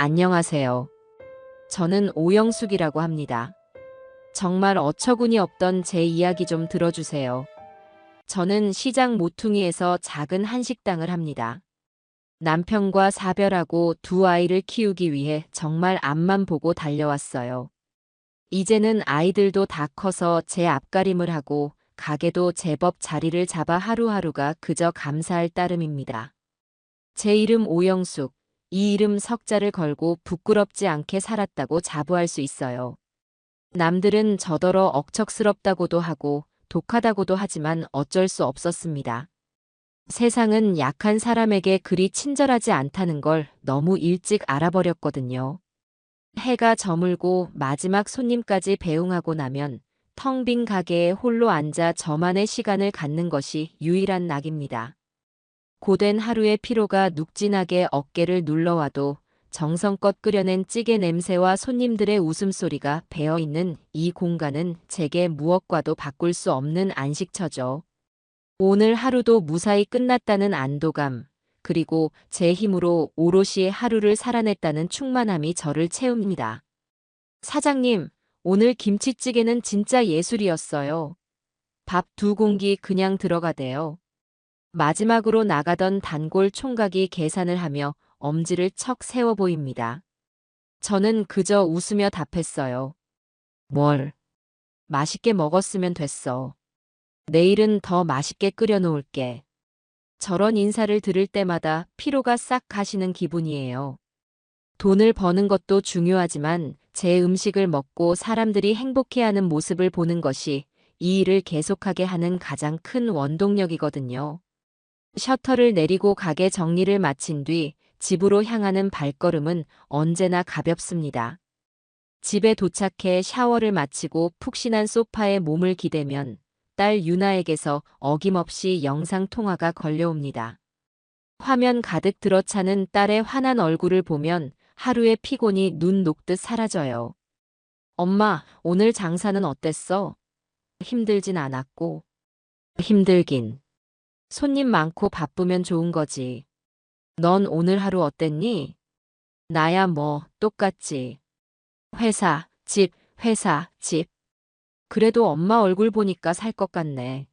안녕하세요. 저는 오영숙이라고 합니다. 정말 어처구니 없던 제 이야기 좀 들어주세요. 저는 시장 모퉁이에서 작은 한식당을 합니다. 남편과 사별하고 두 아이를 키우기 위해 정말 앞만 보고 달려왔어요. 이제는 아이들도 다 커서 제 앞가림을 하고 가게도 제법 자리를 잡아 하루하루가 그저 감사할 따름입니다. 제 이름 오영숙, 이 이름 석자를 걸고 부끄럽지 않게 살았다고 자부할 수 있어요. 남들은 저더러 억척스럽다고도 하고 독하다고도 하지만 어쩔 수 없었습니다. 세상은 약한 사람에게 그리 친절하지 않다는 걸 너무 일찍 알아버렸거든요. 해가 저물고 마지막 손님까지 배웅하고 나면 텅 빈 가게에 홀로 앉아 저만의 시간을 갖는 것이 유일한 낙입니다. 고된 하루의 피로가 눅진하게 어깨를 눌러와도 정성껏 끓여낸 찌개 냄새와 손님들의 웃음소리가 배어있는 이 공간은 제게 무엇과도 바꿀 수 없는 안식처죠. 오늘 하루도 무사히 끝났다는 안도감, 그리고 제 힘으로 오롯이 하루를 살아냈다는 충만함이 저를 채웁니다. 사장님, 오늘 김치찌개는 진짜 예술이었어요. 밥 두 공기 그냥 들어가대요. 마지막으로 나가던 단골 총각이 계산을 하며 엄지를 척 세워 보입니다. 저는 그저 웃으며 답했어요. 뭘? 맛있게 먹었으면 됐어. 내일은 더 맛있게 끓여 놓을게. 저런 인사를 들을 때마다 피로가 싹 가시는 기분이에요. 돈을 버는 것도 중요하지만 제 음식을 먹고 사람들이 행복해하는 모습을 보는 것이 이 일을 계속하게 하는 가장 큰 원동력이거든요. 셔터를 내리고 가게 정리를 마친 뒤 집으로 향하는 발걸음은 언제나 가볍습니다. 집에 도착해 샤워를 마치고 푹신한 소파에 몸을 기대면 딸 유나에게서 어김없이 영상 통화가 걸려옵니다. 화면 가득 들어차는 딸의 환한 얼굴을 보면 하루의 피곤이 눈 녹듯 사라져요. 엄마, 오늘 장사는 어땠어? 힘들진 않았고. 힘들긴. 손님 많고 바쁘면 좋은 거지. 넌 오늘 하루 어땠니? 나야 뭐, 똑같지. 회사, 집, 회사, 집. 그래도 엄마 얼굴 보니까 살 것 같네.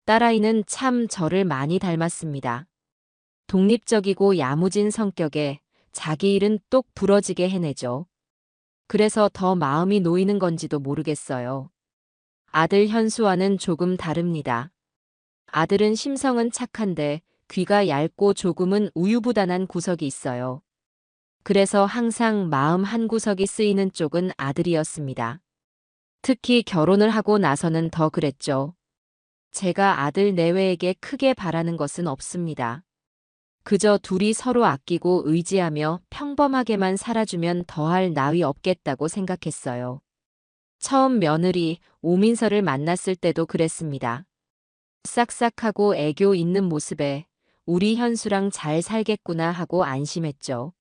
딸아이는 참 저를 많이 닮았습니다. 독립적이고 야무진 성격에 자기 일은 똑 부러지게 해내죠. 그래서 더 마음이 놓이는 건지도 모르겠어요. 아들 현수와는 조금 다릅니다. 아들은 심성은 착한데 귀가 얇고 조금은 우유부단한 구석이 있어요. 그래서 항상 마음 한구석이 쓰이는 쪽은 아들이었습니다. 특히 결혼을 하고 나서는 더 그랬죠. 제가 아들 내외에게 크게 바라는 것은 없습니다. 그저 둘이 서로 아끼고 의지하며 평범하게만 살아주면 더할 나위 없겠다고 생각했어요. 처음 며느리 오민서를 만났을 때도 그랬습니다. 싹싹하고 애교 있는 모습에 우리 현수랑 잘 살겠구나 하고 안심했죠.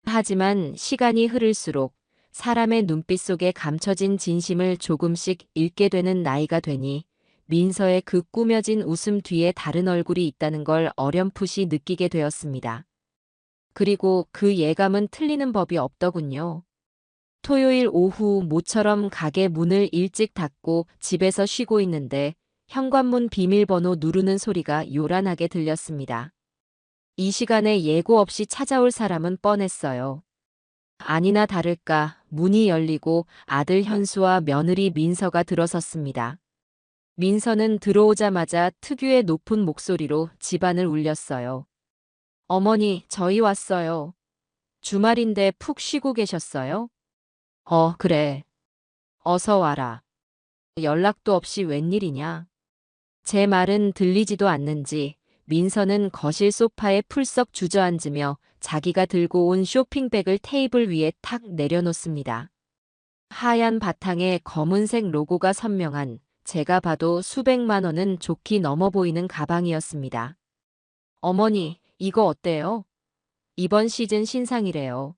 하지만 시간이 흐를수록 사람의 눈빛 속에 감춰진 진심을 조금씩 읽게 되는 나이가 되니 민서의 그 꾸며진 웃음 뒤에 다른 얼굴이 있다는 걸 어렴풋이 느끼게 되었습니다. 그리고 그 예감은 틀리는 법이 없더군요. 토요일 오후 모처럼 가게 문을 일찍 닫고 집에서 쉬고 있는데 현관문 비밀번호 누르는 소리가 요란하게 들렸습니다. 이 시간에 예고 없이 찾아올 사람은 뻔했어요. 아니나 다를까 문이 열리고 아들 현수와 며느리 민서가 들어섰습니다. 민서는 들어오자마자 특유의 높은 목소리로 집안을 울렸어요. 어머니, 저희 왔어요. 주말인데 푹 쉬고 계셨어요? 그래. 어서 와라. 연락도 없이 웬일이냐? 제 말은 들리지도 않는지 민서는 거실 소파에 풀썩 주저앉으며 자기가 들고 온 쇼핑백을 테이블 위에 탁 내려놓습니다. 하얀 바탕에 검은색 로고가 선명한 제가 봐도 수백만 원은 좋게 넘어 보이는 가방이었습니다. 어머니, 이거 어때요? 이번 시즌 신상이래요.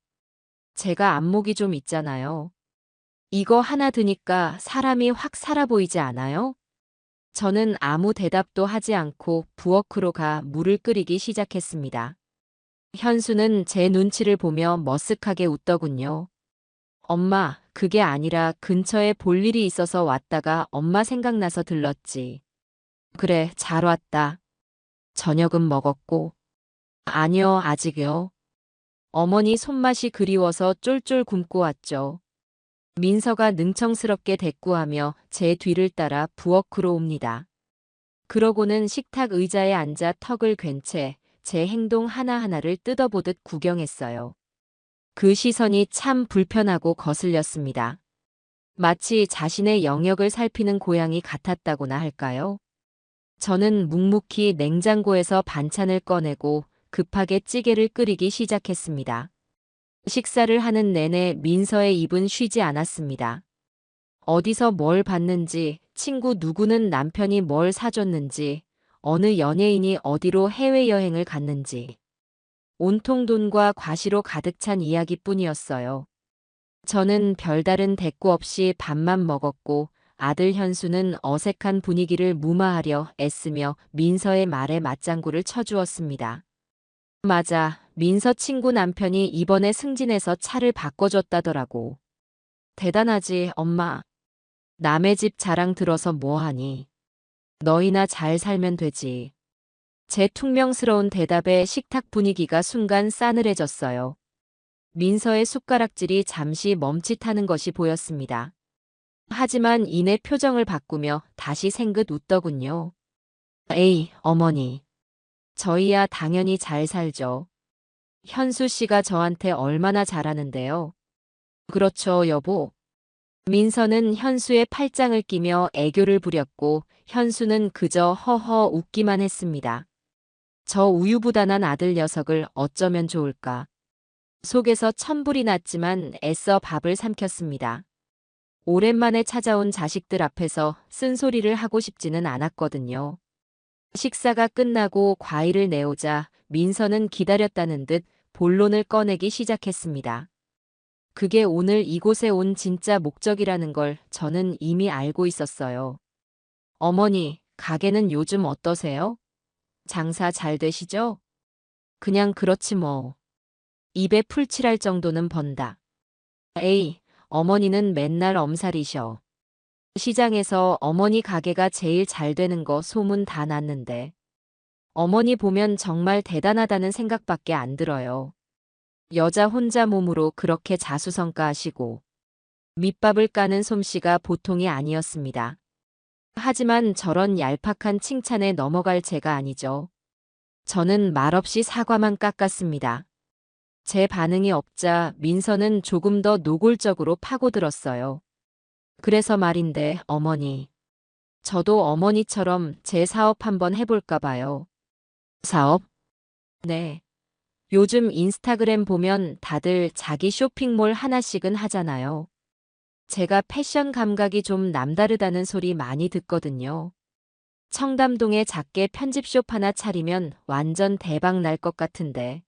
제가 안목이 좀 있잖아요. 이거 하나 드니까 사람이 확 살아 보이지 않아요? 저는 아무 대답도 하지 않고 부엌으로 가 물을 끓이기 시작했습니다. 현수는 제 눈치를 보며 머쓱하게 웃더군요. 엄마, 그게 아니라 근처에 볼 일이 있어서 왔다가 엄마 생각나서 들렀지. 그래, 잘 왔다. 저녁은 먹었고. 아니요, 아직요. 어머니 손맛이 그리워서 쫄쫄 굶고 왔죠. 민서가 능청스럽게 대꾸하며 제 뒤를 따라 부엌으로 옵니다. 그러고는 식탁 의자에 앉아 턱을 괜 채 제 행동 하나하나를 뜯어보듯 구경했어요. 그 시선이 참 불편하고 거슬렸습니다. 마치 자신의 영역을 살피는 고양이 같았다고나 할까요? 저는 묵묵히 냉장고에서 반찬을 꺼내고 급하게 찌개를 끓이기 시작했습니다. 식사를 하는 내내 민서의 입은 쉬지 않았습니다. 어디서 뭘 봤는지, 친구 누구는 남편이 뭘 사줬는지, 어느 연예인이 어디로 해외여행을 갔는지. 온통 돈과 과시로 가득 찬 이야기뿐이었어요. 저는 별다른 대꾸 없이 밥만 먹었고 아들 현수는 어색한 분위기를 무마하려 애쓰며 민서의 말에 맞장구를 쳐주었습니다. 맞아, 민서 친구 남편이 이번에 승진해서 차를 바꿔줬다더라고. 대단하지, 엄마. 남의 집 자랑 들어서 뭐하니? 너희나 잘 살면 되지. 제 퉁명스러운 대답에 식탁 분위기가 순간 싸늘해졌어요. 민서의 숟가락질이 잠시 멈칫하는 것이 보였습니다. 하지만 이내 표정을 바꾸며 다시 생긋 웃더군요. 에이, 어머니. 저희야 당연히 잘 살죠. 현수 씨가 저한테 얼마나 잘하는데요. 그렇죠, 여보. 민서는 현수의 팔짱을 끼며 애교를 부렸고 현수는 그저 허허 웃기만 했습니다. 저 우유부단한 아들 녀석을 어쩌면 좋을까. 속에서 천불이 났지만 애써 밥을 삼켰습니다. 오랜만에 찾아온 자식들 앞에서 쓴소리를 하고 싶지는 않았거든요. 식사가 끝나고 과일을 내오자 민서는 기다렸다는 듯 본론을 꺼내기 시작했습니다. 그게 오늘 이곳에 온 진짜 목적이라는 걸 저는 이미 알고 있었어요. 어머니, 가게는 요즘 어떠세요? 장사 잘 되시죠? 그냥 그렇지 뭐. 입에 풀칠할 정도는 번다. 에이, 어머니는 맨날 엄살이셔. 시장에서 어머니 가게가 제일 잘 되는 거 소문 다 났는데. 어머니 보면 정말 대단하다는 생각밖에 안 들어요. 여자 혼자 몸으로 그렇게 자수성가하시고 밑밥을 까는 솜씨가 보통이 아니었습니다. 하지만 저런 얄팍한 칭찬에 넘어갈 제가 아니죠. 저는 말없이 사과만 깎았습니다. 제 반응이 없자 민서는 조금 더 노골적으로 파고들었어요. 그래서 말인데, 어머니. 저도 어머니처럼 제 사업 한번 해볼까 봐요. 사업? 네. 요즘 인스타그램 보면 다들 자기 쇼핑몰 하나씩은 하잖아요. 제가 패션 감각이 좀 남다르다는 소리 많이 듣거든요. 청담동에 작게 편집숍 하나 차리면 완전 대박 날 것 같은데.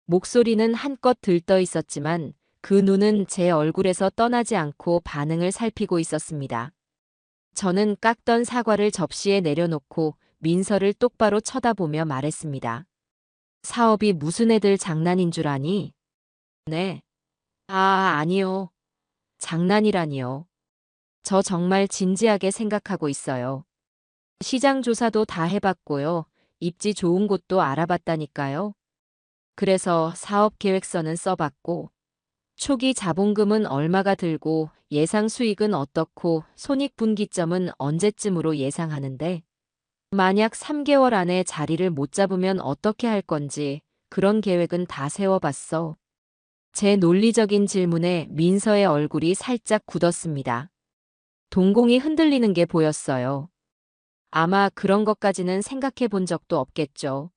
목소리는 한껏 들떠 있었지만 그 눈은 제 얼굴에서 떠나지 않고 반응을 살피고 있었습니다. 저는 깎던 사과를 접시에 내려놓고 민서를 똑바로 쳐다보며 말했습니다. 사업이 무슨 애들 장난인 줄 아니? 네. 아니요. 장난이라니요. 저 정말 진지하게 생각하고 있어요. 시장 조사도 다 해봤고요. 입지 좋은 곳도 알아봤다니까요. 그래서 사업 계획서는 써봤고, 초기 자본금은 얼마가 들고 예상 수익은 어떻고 손익분기점은 언제쯤으로 예상하는데, 만약 3개월 안에 자리를 못 잡으면 어떻게 할 건지 그런 계획은 다 세워봤어. 제 논리적인 질문에 민서의 얼굴이 살짝 굳었습니다. 동공이 흔들리는 게 보였어요. 아마 그런 것까지는 생각해 본 적도 없겠죠.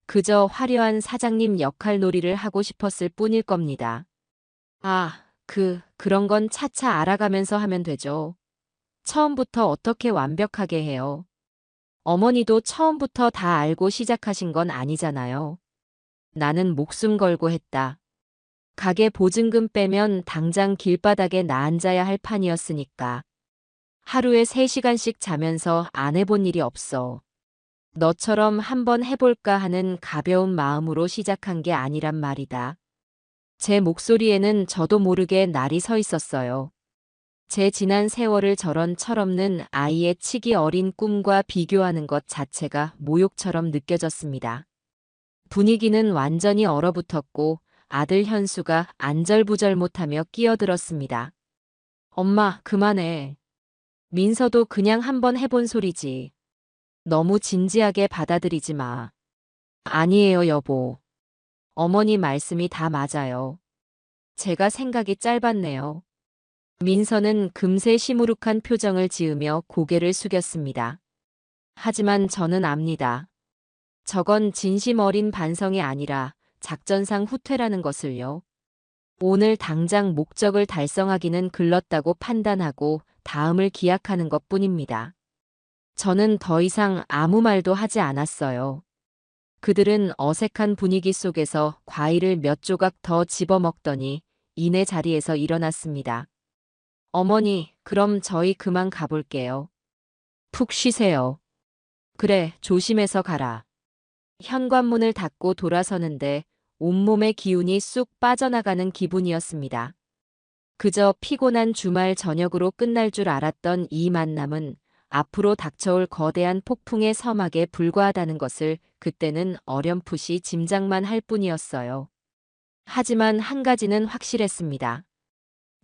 그저 화려한 사장님 역할 놀이를 하고 싶었을 뿐일 겁니다. 그런 건 차차 알아가면서 하면 되죠. 처음부터 어떻게 완벽하게 해요. 어머니도 처음부터 다 알고 시작하신 건 아니잖아요. 나는 목숨 걸고 했다. 가게 보증금 빼면 당장 길바닥에 나앉아야 할 판이었으니까. 하루에 3시간씩 자면서 안 해본 일이 없어. 너처럼 한번 해볼까 하는 가벼운 마음으로 시작한 게 아니란 말이다. 제 목소리에는 저도 모르게 날이 서 있었어요. 제 지난 세월을 저런 철없는 아이의 치기 어린 꿈과 비교하는 것 자체가 모욕처럼 느껴졌습니다. 분위기는 완전히 얼어붙었고 아들 현수가 안절부절 못하며 끼어들었습니다. 엄마, 그만해. 민서도 그냥 한번 해본 소리지. 너무 진지하게 받아들이지 마. 아니에요, 여보. 어머니 말씀이 다 맞아요. 제가 생각이 짧았네요. 민서는 금세 시무룩한 표정을 지으며 고개를 숙였습니다. 하지만 저는 압니다. 저건 진심 어린 반성이 아니라 작전상 후퇴라는 것을요. 오늘 당장 목적을 달성하기는 글렀다고 판단하고 다음을 기약하는 것뿐입니다. 저는 더 이상 아무 말도 하지 않았어요. 그들은 어색한 분위기 속에서 과일을 몇 조각 더 집어먹더니 이내 자리에서 일어났습니다. 어머니, 그럼 저희 그만 가볼게요. 푹 쉬세요. 그래, 조심해서 가라. 현관문을 닫고 돌아서는데 온몸의 기운이 쑥 빠져나가는 기분이었습니다. 그저 피곤한 주말 저녁으로 끝날 줄 알았던 이 만남은 앞으로 닥쳐올 거대한 폭풍의 서막에 불과하다는 것을 그때는 어렴풋이 짐작만 할 뿐이었어요. 하지만 한 가지는 확실했습니다.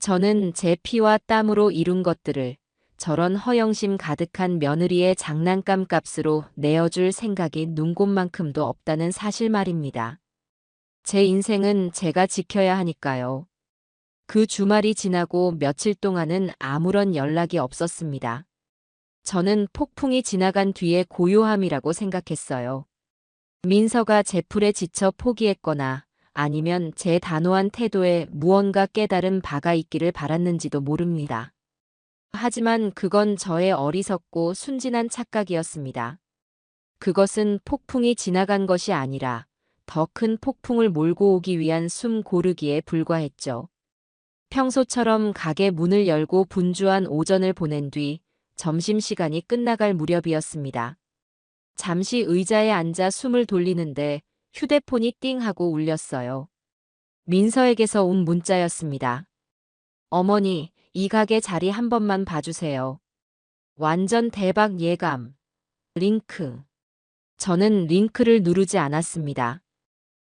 저는 제 피와 땀으로 이룬 것들을 저런 허영심 가득한 며느리의 장난감 값으로 내어줄 생각이 눈곱만큼도 없다는 사실 말입니다. 제 인생은 제가 지켜야 하니까요. 그 주말이 지나고 며칠 동안은 아무런 연락이 없었습니다. 저는 폭풍이 지나간 뒤의 고요함이라고 생각했어요. 민서가 제 풀에 지쳐 포기했거나 아니면 제 단호한 태도에 무언가 깨달은 바가 있기를 바랐는지도 모릅니다. 하지만 그건 저의 어리석고 순진한 착각이었습니다. 그것은 폭풍이 지나간 것이 아니라 더 큰 폭풍을 몰고 오기 위한 숨 고르기에 불과했죠. 평소처럼 가게 문을 열고 분주한 오전을 보낸 뒤 점심시간이 끝나갈 무렵이었습니다. 잠시 의자에 앉아 숨을 돌리는데 휴대폰이 띵 하고 울렸어요. 민서에게서 온 문자였습니다. 어머니, 이 가게 자리 한 번만 봐주세요. 완전 대박 예감. 링크. 저는 링크를 누르지 않았습니다.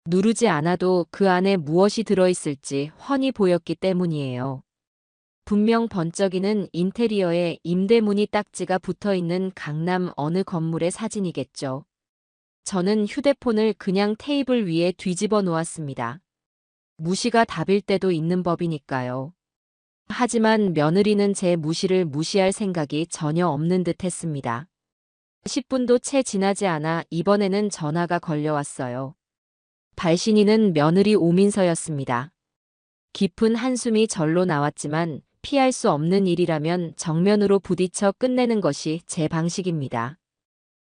누르지 않아도 그 안에 무엇이 들어있을지 훤히 보였기 때문이에요. 분명 번쩍이는 인테리어에 임대문의 딱지가 붙어있는 강남 어느 건물의 사진이겠죠. 저는 휴대폰을 그냥 테이블 위에 뒤집어 놓았습니다. 무시가 답일 때도 있는 법이니까요. 하지만 며느리는 제 무시를 무시할 생각이 전혀 없는 듯 했습니다. 10분도 채 지나지 않아 이번에는 전화가 걸려왔어요. 발신인은 며느리 오민서였습니다. 깊은 한숨이 절로 나왔지만 피할 수 없는 일이라면 정면으로 부딪혀 끝내는 것이 제 방식입니다.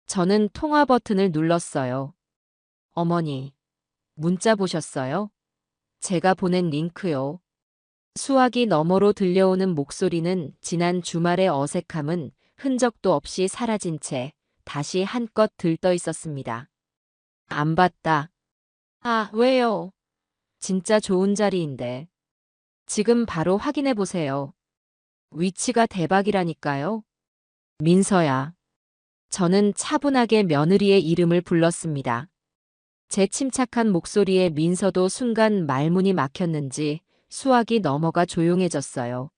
저는 통화 버튼을 눌렀어요. 어머니, 문자 보셨어요? 제가 보낸 링크요. 수화기 너머로 들려오는 목소리는 지난 주말의 어색함은 흔적도 없이 사라진 채 다시 한껏 들떠 있었습니다. 안 봤다. 아, 왜요? 진짜 좋은 자리인데. 지금 바로 확인해 보세요. 위치가 대박이라니까요. 민서야. 저는 차분하게 며느리의 이름을 불렀습니다. 제 침착한 목소리에 민서도 순간 말문이 막혔는지 수화기 너머가 조용해졌어요.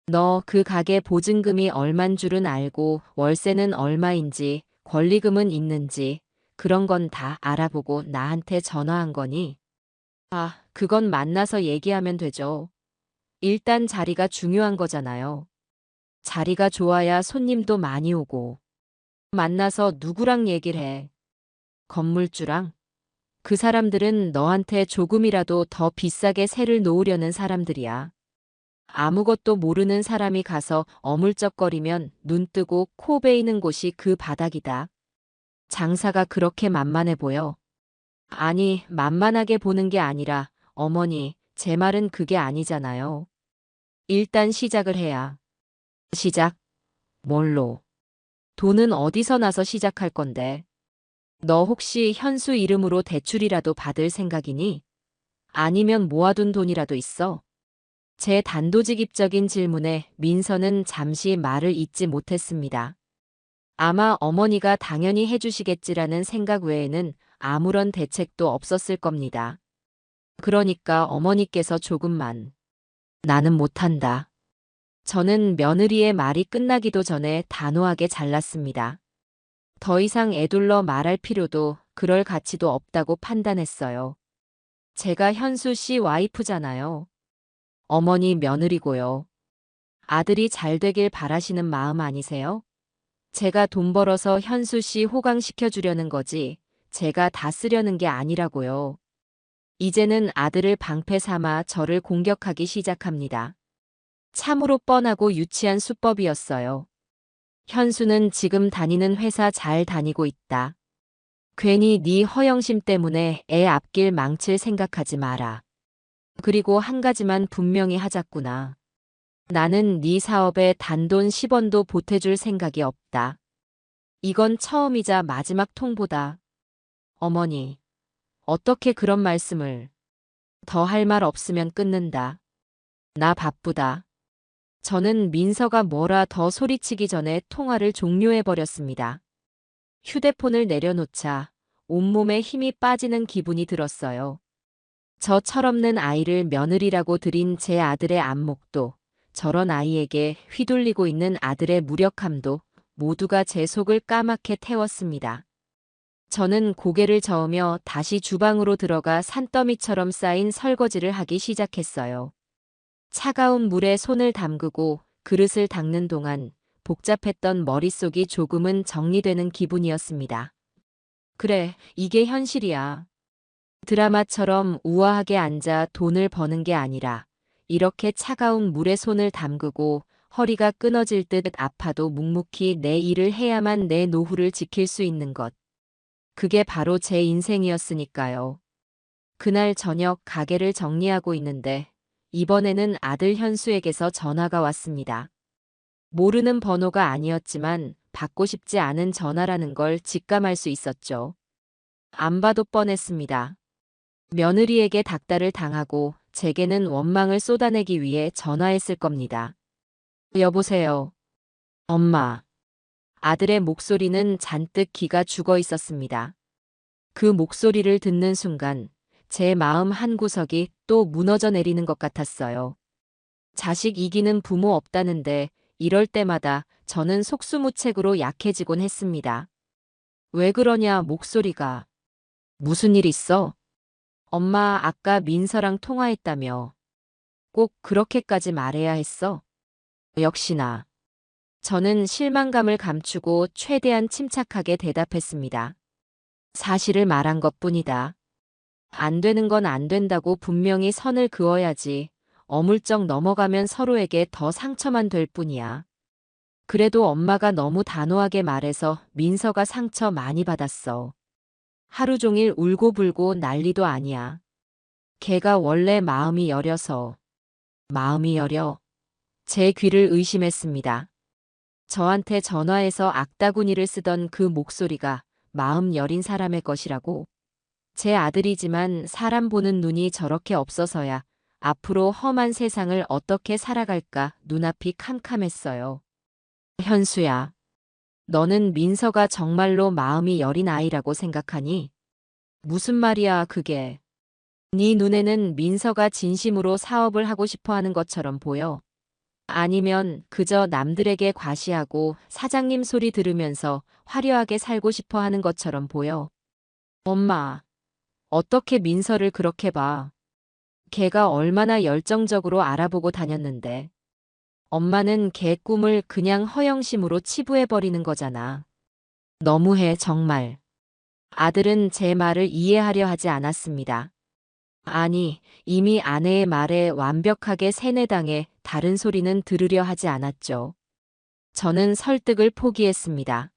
너 그 가게 보증금이 얼만 줄은 알고 월세는 얼마인지 권리금은 있는지 그런 건 다 알아보고 나한테 전화한 거니? 아, 그건 만나서 얘기하면 되죠. 일단 자리가 중요한 거잖아요. 자리가 좋아야 손님도 많이 오고. 만나서 누구랑 얘기를 해? 건물주랑? 그 사람들은 너한테 조금이라도 더 비싸게 세를 놓으려는 사람들이야. 아무것도 모르는 사람이 가서 어물쩍거리면 눈 뜨고 코 베이는 곳이 그 바닥이다. 장사가 그렇게 만만해 보여? 아니, 만만하게 보는 게 아니라 어머니, 제 말은 그게 아니잖아요. 일단 시작을 해야. 시작? 뭘로? 돈은 어디서 나서 시작할 건데? 너 혹시 현수 이름으로 대출이라도 받을 생각이니? 아니면 모아둔 돈이라도 있어? 제 단도직입적인 질문에 민서는 잠시 말을 잇지 못했습니다. 아마 어머니가 당연히 해주시겠지라는 생각 외에는 아무런 대책도 없었을 겁니다. 그러니까 어머니께서 조금만. 나는 못한다. 저는 며느리의 말이 끝나기도 전에 단호하게 잘랐습니다. 더 이상 애둘러 말할 필요도 그럴 가치도 없다고 판단했어요. 제가 현수 씨 와이프잖아요. 어머니 며느리고요. 아들이 잘 되길 바라시는 마음 아니세요? 제가 돈 벌어서 현수 씨 호강시켜 주려는 거지 제가 다 쓰려는 게 아니라고요. 이제는 아들을 방패 삼아 저를 공격하기 시작합니다. 참으로 뻔하고 유치한 수법이었어요. 현수는 지금 다니는 회사 잘 다니고 있다. 괜히 네 허영심 때문에 애 앞길 망칠 생각하지 마라. 그리고 한 가지만 분명히 하자꾸나. 나는 네 사업에 단돈 10원도 보태줄 생각이 없다. 이건 처음이자 마지막 통보다. 어머니, 어떻게 그런 말씀을. 더 할 말 없으면 끊는다. 나 바쁘다. 저는 민서가 뭐라 더 소리치기 전에 통화를 종료해버렸습니다. 휴대폰을 내려놓자 온몸에 힘이 빠지는 기분이 들었어요. 저 철없는 아이를 며느리라고 들인 제 아들의 안목도, 저런 아이에게 휘둘리고 있는 아들의 무력함도 모두가 제 속을 까맣게 태웠습니다. 저는 고개를 저으며 다시 주방으로 들어가 산더미처럼 쌓인 설거지를 하기 시작했어요. 차가운 물에 손을 담그고 그릇을 닦는 동안 복잡했던 머릿속이 조금은 정리되는 기분이었습니다. 그래, 이게 현실이야. 드라마처럼 우아하게 앉아 돈을 버는 게 아니라 이렇게 차가운 물에 손을 담그고 허리가 끊어질 듯 아파도 묵묵히 내 일을 해야만 내 노후를 지킬 수 있는 것. 그게 바로 제 인생이었으니까요. 그날 저녁 가게를 정리하고 있는데 이번에는 아들 현수에게서 전화가 왔습니다. 모르는 번호가 아니었지만 받고 싶지 않은 전화라는 걸 직감할 수 있었죠. 안 봐도 뻔했습니다. 며느리에게 닥달을 당하고 제게는 원망을 쏟아내기 위해 전화했을 겁니다. 여보세요. 엄마. 아들의 목소리는 잔뜩 기가 죽어 있었습니다. 그 목소리를 듣는 순간 제 마음 한구석이 또 무너져 내리는 것 같았어요. 자식 이기는 부모 없다는데 이럴 때마다 저는 속수무책으로 약해지곤 했습니다. 왜 그러냐 목소리가. 무슨 일 있어? 엄마 아까 민서랑 통화했다며. 꼭 그렇게까지 말해야 했어? 역시나. 저는 실망감을 감추고 최대한 침착하게 대답했습니다. 사실을 말한 것뿐이다. 안 되는 건 안 된다고 분명히 선을 그어야지. 어물쩍 넘어가면 서로에게 더 상처만 될 뿐이야. 그래도 엄마가 너무 단호하게 말해서 민서가 상처 많이 받았어. 하루 종일 울고불고 난리도 아니야. 걔가 원래 마음이 여려서. 마음이 여려. 제 귀를 의심했습니다. 저한테 전화해서 악다구니를 쓰던 그 목소리가 마음 여린 사람의 것이라고. 제 아들이지만 사람 보는 눈이 저렇게 없어서야 앞으로 험한 세상을 어떻게 살아갈까 눈앞이 캄캄했어요. 현수야, 너는 민서가 정말로 마음이 여린 아이라고 생각하니? 무슨 말이야 그게. 네 눈에는 민서가 진심으로 사업을 하고 싶어 하는 것처럼 보여? 아니면 그저 남들에게 과시하고 사장님 소리 들으면서 화려하게 살고 싶어 하는 것처럼 보여? 엄마, 어떻게 민서를 그렇게 봐? 걔가 얼마나 열정적으로 알아보고 다녔는데. 엄마는 걔 꿈을 그냥 허영심으로 치부해버리는 거잖아. 너무해 정말. 아들은 제 말을 이해하려 하지 않았습니다. 아니, 이미 아내의 말에 완벽하게 세뇌당해 다른 소리는 들으려 하지 않았죠. 저는 설득을 포기했습니다.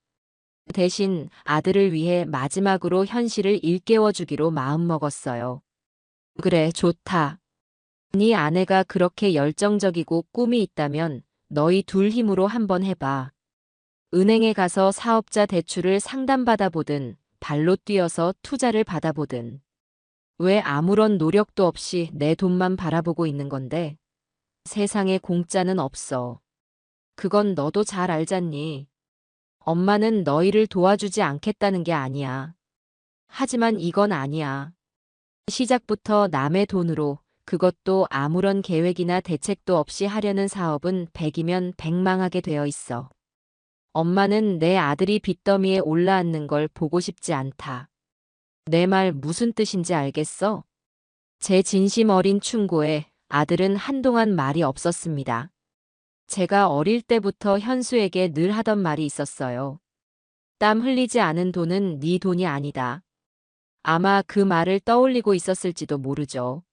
대신 아들을 위해 마지막으로 현실을 일깨워주기로 마음먹었어요. 그래, 좋다. 네 아내가 그렇게 열정적이고 꿈이 있다면 너희 둘 힘으로 한번 해봐. 은행에 가서 사업자 대출을 상담받아 보든 발로 뛰어서 투자를 받아보든. 왜 아무런 노력도 없이 내 돈만 바라보고 있는 건데? 세상에 공짜는 없어. 그건 너도 잘 알잖니. 엄마는 너희를 도와주지 않겠다는 게 아니야. 하지만 이건 아니야. 시작부터 남의 돈으로, 그것도 아무런 계획이나 대책도 없이 하려는 사업은 100이면 100망하게 되어 있어. 엄마는 내 아들이 빚더미에 올라앉는 걸 보고 싶지 않다. 내 말 무슨 뜻인지 알겠어? 제 진심 어린 충고에 아들은 한동안 말이 없었습니다. 제가 어릴 때부터 현수에게 늘 하던 말이 있었어요. 땀 흘리지 않은 돈은 네 돈이 아니다. 아마 그 말을 떠올리고 있었을지도 모르죠.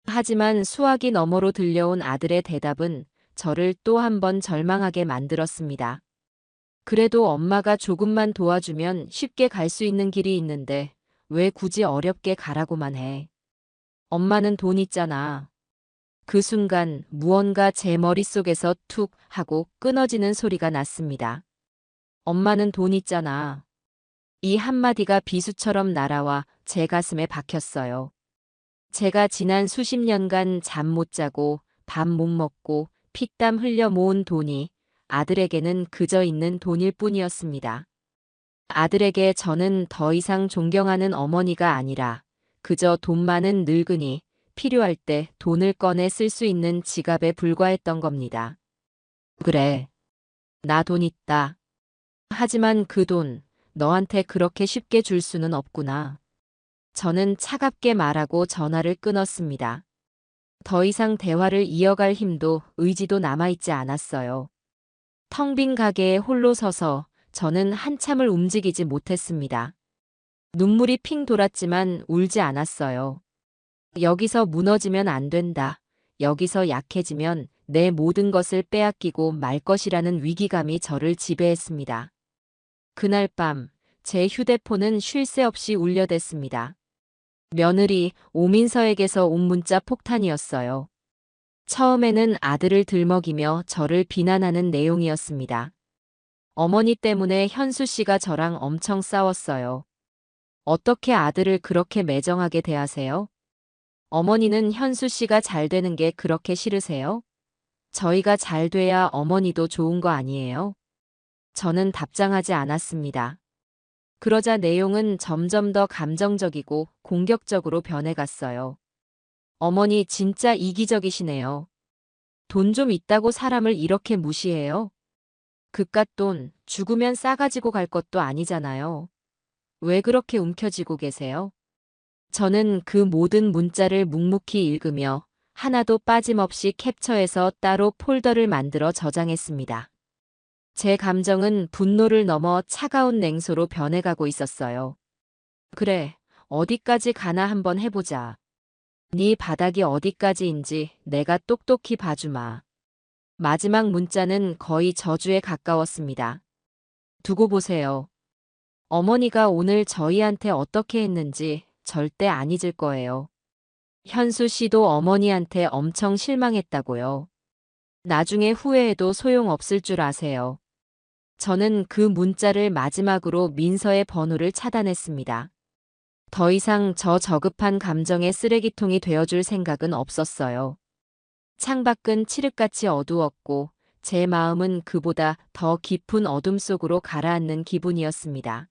하지만 수화기 너머로 들려온 아들의 대답은 저를 또 한 번 절망하게 만들었습니다. 그래도 엄마가 조금만 도와주면 쉽게 갈 수 있는 길이 있는데 왜 굳이 어렵게 가라고만 해. 엄마는 돈 있잖아. 그 순간 무언가 제 머릿속에서 툭 하고 끊어지는 소리가 났습니다. 엄마는 돈 있잖아. 이 한마디가 비수처럼 날아와 제 가슴에 박혔어요. 제가 지난 수십 년간 잠 못 자고 밥 못 먹고 피땀 흘려 모은 돈이 아들에게는 그저 있는 돈일 뿐이었습니다. 아들에게 저는 더 이상 존경하는 어머니가 아니라 그저 돈 많은 늙은이, 필요할 때 돈을 꺼내 쓸 수 있는 지갑에 불과했던 겁니다. 그래, 나 돈 있다. 하지만 그 돈, 너한테 그렇게 쉽게 줄 수는 없구나. 저는 차갑게 말하고 전화를 끊었습니다. 더 이상 대화를 이어갈 힘도 의지도 남아있지 않았어요. 텅 빈 가게에 홀로 서서 저는 한참을 움직이지 못했습니다. 눈물이 핑 돌았지만 울지 않았어요. 여기서 무너지면 안 된다. 여기서 약해지면 내 모든 것을 빼앗기고 말 것이라는 위기감이 저를 지배했습니다. 그날 밤, 제 휴대폰은 쉴 새 없이 울려댔습니다. 며느리 오민서에게서 온 문자 폭탄이었어요. 처음에는 아들을 들먹이며 저를 비난하는 내용이었습니다. 어머니 때문에 현수 씨가 저랑 엄청 싸웠어요. 어떻게 아들을 그렇게 매정하게 대하세요? 어머니는 현수 씨가 잘 되는 게 그렇게 싫으세요? 저희가 잘 돼야 어머니도 좋은 거 아니에요? 저는 답장하지 않았습니다. 그러자 내용은 점점 더 감정적이고 공격적으로 변해갔어요. 어머니 진짜 이기적이시네요. 돈 좀 있다고 사람을 이렇게 무시해요? 그깟 돈 죽으면 싸가지고 갈 것도 아니잖아요. 왜 그렇게 움켜쥐고 계세요? 저는 그 모든 문자를 묵묵히 읽으며 하나도 빠짐없이 캡처해서 따로 폴더를 만들어 저장했습니다. 제 감정은 분노를 넘어 차가운 냉소로 변해가고 있었어요. 그래, 어디까지 가나 한번 해보자. 네 바닥이 어디까지인지 내가 똑똑히 봐주마. 마지막 문자는 거의 저주에 가까웠습니다. 두고 보세요. 어머니가 오늘 저희한테 어떻게 했는지 절대 안 잊을 거예요. 현수 씨도 어머니한테 엄청 실망했다고요. 나중에 후회해도 소용없을 줄 아세요. 저는 그 문자를 마지막으로 민서의 번호를 차단했습니다. 더 이상 저 저급한 감정의 쓰레기통이 되어줄 생각은 없었어요. 창밖은 칠흑같이 어두웠고 제 마음은 그보다 더 깊은 어둠 속으로 가라앉는 기분이었습니다.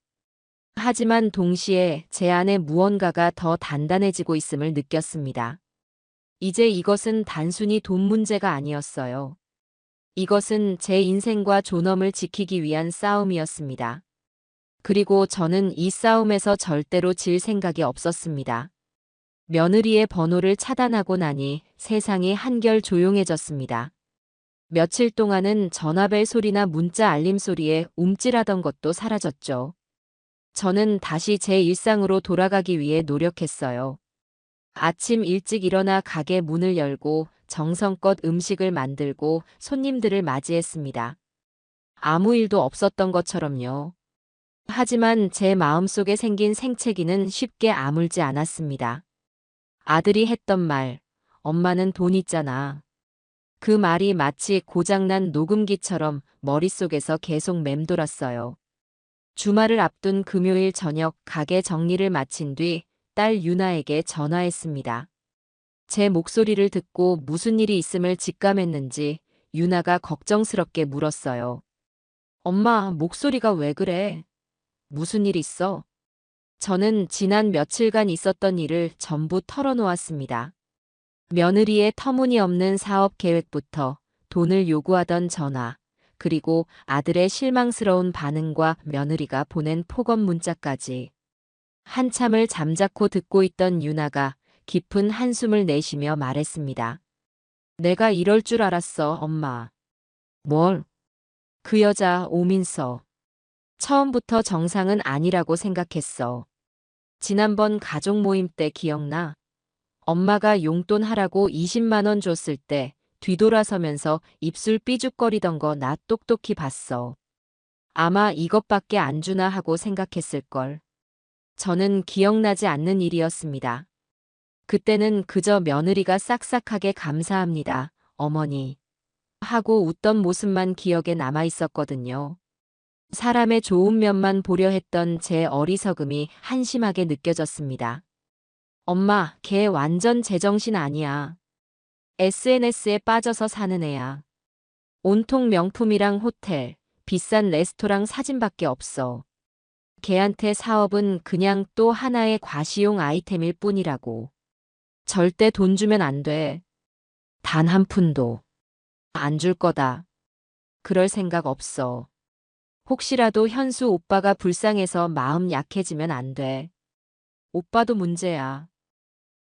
하지만 동시에 제 안에 무언가가 더 단단해지고 있음을 느꼈습니다. 이제 이것은 단순히 돈 문제가 아니었어요. 이것은 제 인생과 존엄을 지키기 위한 싸움이었습니다. 그리고 저는 이 싸움에서 절대로 질 생각이 없었습니다. 며느리의 번호를 차단하고 나니 세상이 한결 조용해졌습니다. 며칠 동안은 전화벨 소리나 문자 알림 소리에 움찔하던 것도 사라졌죠. 저는 다시 제 일상으로 돌아가기 위해 노력했어요. 아침 일찍 일어나 가게 문을 열고 정성껏 음식을 만들고 손님들을 맞이했습니다. 아무 일도 없었던 것처럼요. 하지만 제 마음속에 생긴 생채기는 쉽게 아물지 않았습니다. 아들이 했던 말, 엄마는 돈 있잖아. 그 말이 마치 고장난 녹음기처럼 머릿속에서 계속 맴돌았어요. 주말을 앞둔 금요일 저녁 가게 정리를 마친 뒤 딸 유나에게 전화했습니다. 제 목소리를 듣고 무슨 일이 있음을 직감했는지 유나가 걱정스럽게 물었어요. 엄마, 목소리가 왜 그래? 무슨 일 있어? 저는 지난 며칠간 있었던 일을 전부 털어놓았습니다. 며느리의 터무니없는 사업 계획부터 돈을 요구하던 전화, 그리고 아들의 실망스러운 반응과 며느리가 보낸 폭언 문자까지. 한참을 잠자코 듣고 있던 유나가 깊은 한숨을 내쉬며 말했습니다. 내가 이럴 줄 알았어, 엄마. 뭘? 그 여자 오민서. 처음부터 정상은 아니라고 생각했어. 지난번 가족 모임 때 기억나? 엄마가 용돈 하라고 20만 원 줬을 때 뒤돌아서면서 입술 삐죽거리던 거 나 똑똑히 봤어. 아마 이것밖에 안 주나 하고 생각했을걸. 저는 기억나지 않는 일이었습니다. 그때는 그저 며느리가 싹싹하게 감사합니다, 어머니. 하고 웃던 모습만 기억에 남아 있었거든요. 사람의 좋은 면만 보려 했던 제 어리석음이 한심하게 느껴졌습니다. 엄마, 걔 완전 제정신 아니야. SNS에 빠져서 사는 애야. 온통 명품이랑 호텔, 비싼 레스토랑 사진밖에 없어. 걔한테 사업은 그냥 또 하나의 과시용 아이템일 뿐이라고. 절대 돈 주면 안 돼. 단 한 푼도. 안 줄 거다. 그럴 생각 없어. 혹시라도 현수 오빠가 불쌍해서 마음 약해지면 안 돼. 오빠도 문제야.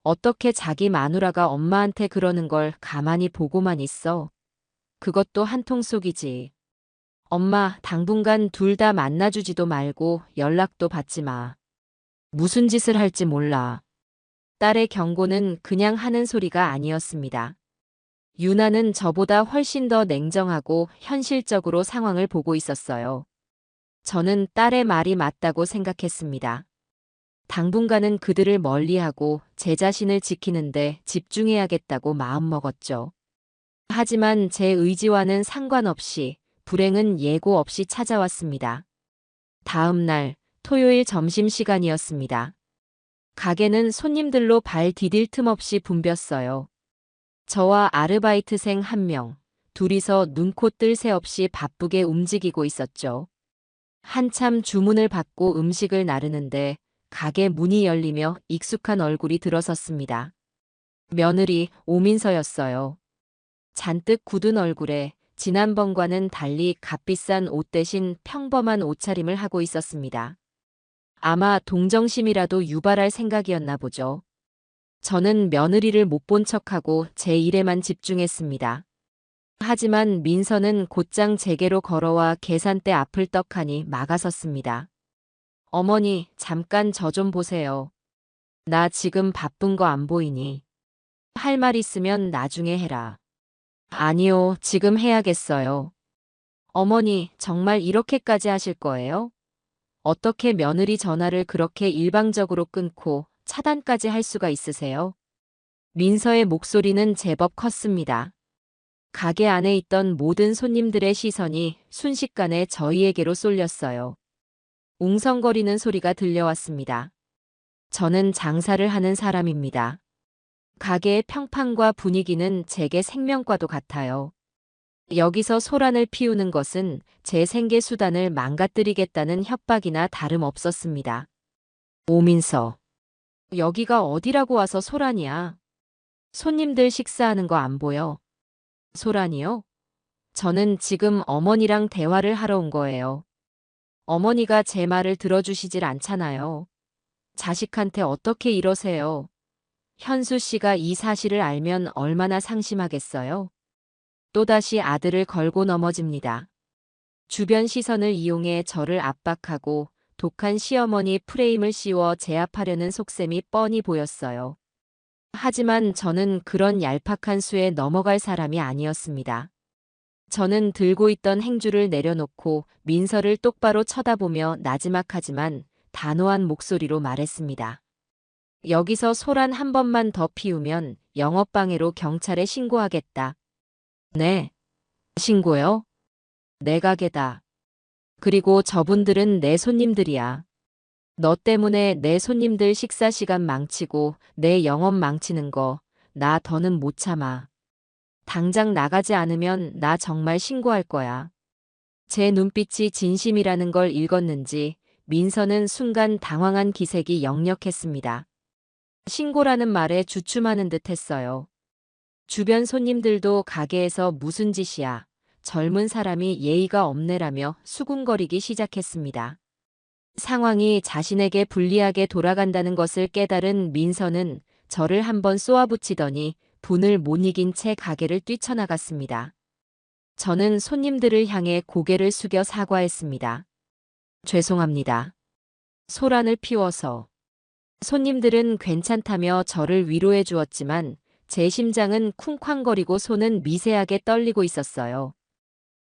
어떻게 자기 마누라가 엄마한테 그러는 걸 가만히 보고만 있어? 그것도 한통속이지. 엄마, 당분간 둘 다 만나주지도 말고 연락도 받지 마. 무슨 짓을 할지 몰라. 딸의 경고는 그냥 하는 소리가 아니었습니다. 유나는 저보다 훨씬 더 냉정하고 현실적으로 상황을 보고 있었어요. 저는 딸의 말이 맞다고 생각했습니다. 당분간은 그들을 멀리하고 제 자신을 지키는데 집중해야겠다고 마음먹었죠. 하지만 제 의지와는 상관없이 불행은 예고 없이 찾아왔습니다. 다음 날 토요일 점심시간이었습니다. 가게는 손님들로 발 디딜 틈 없이 붐볐어요. 저와 아르바이트생 한 명, 둘이서 눈코 뜰 새 없이 바쁘게 움직이고 있었죠. 한참 주문을 받고 음식을 나르는데 가게 문이 열리며 익숙한 얼굴이 들어섰습니다. 며느리 오민서였어요. 잔뜩 굳은 얼굴에 지난번과는 달리 값비싼 옷 대신 평범한 옷차림을 하고 있었습니다. 아마 동정심이라도 유발할 생각이었나 보죠. 저는 며느리를 못 본 척하고 제 일에만 집중했습니다. 하지만 민서는 곧장 제게로 걸어와 계산대 앞을 떡하니 막아섰습니다. 어머니, 잠깐 저 좀 보세요. 나 지금 바쁜 거 안 보이니? 할 말 있으면 나중에 해라. 아니요, 지금 해야겠어요. 어머니, 정말 이렇게까지 하실 거예요? 어떻게 며느리 전화를 그렇게 일방적으로 끊고 차단까지 할 수가 있으세요? 민서의 목소리는 제법 컸습니다. 가게 안에 있던 모든 손님들의 시선이 순식간에 저희에게로 쏠렸어요. 웅성거리는 소리가 들려왔습니다. 저는 장사를 하는 사람입니다. 가게의 평판과 분위기는 제게 생명과도 같아요. 여기서 소란을 피우는 것은 제 생계 수단을 망가뜨리겠다는 협박이나 다름없었습니다. 오민서. 여기가 어디라고 와서 소란이야? 손님들 식사하는 거 안 보여? 소란이요? 저는 지금 어머니랑 대화를 하러 온 거예요. 어머니가 제 말을 들어주시질 않잖아요. 자식한테 어떻게 이러세요? 현수 씨가 이 사실을 알면 얼마나 상심하겠어요? 또다시 아들을 걸고 넘어집니다. 주변 시선을 이용해 저를 압박하고 독한 시어머니 프레임을 씌워 제압하려는 속셈이 뻔히 보였어요. 하지만 저는 그런 얄팍한 수에 넘어갈 사람이 아니었습니다. 저는 들고 있던 행주를 내려놓고 민서를 똑바로 쳐다보며 나지막하지만 단호한 목소리로 말했습니다. 여기서 소란 한 번만 더 피우면 영업방해로 경찰에 신고하겠다. 네. 신고요? 내 가게다. 그리고 저분들은 내 손님들이야. 너 때문에 내 손님들 식사 시간 망치고 내 영업 망치는 거 나 더는 못 참아. 당장 나가지 않으면 나 정말 신고할 거야. 제 눈빛이 진심이라는 걸 읽었는지 민서는 순간 당황한 기색이 역력했습니다. 신고라는 말에 주춤하는 듯 했어요. 주변 손님들도 가게에서 무슨 짓이야. 젊은 사람이 예의가 없네라며 수군거리기 시작했습니다. 상황이 자신에게 불리하게 돌아간다는 것을 깨달은 민서는 저를 한번 쏘아붙이더니 분을 못 이긴 채 가게를 뛰쳐나갔습니다. 저는 손님들을 향해 고개를 숙여 사과했습니다. 죄송합니다. 소란을 피워서. 손님들은 괜찮다며 저를 위로해 주었지만 제 심장은 쿵쾅거리고 손은 미세하게 떨리고 있었어요.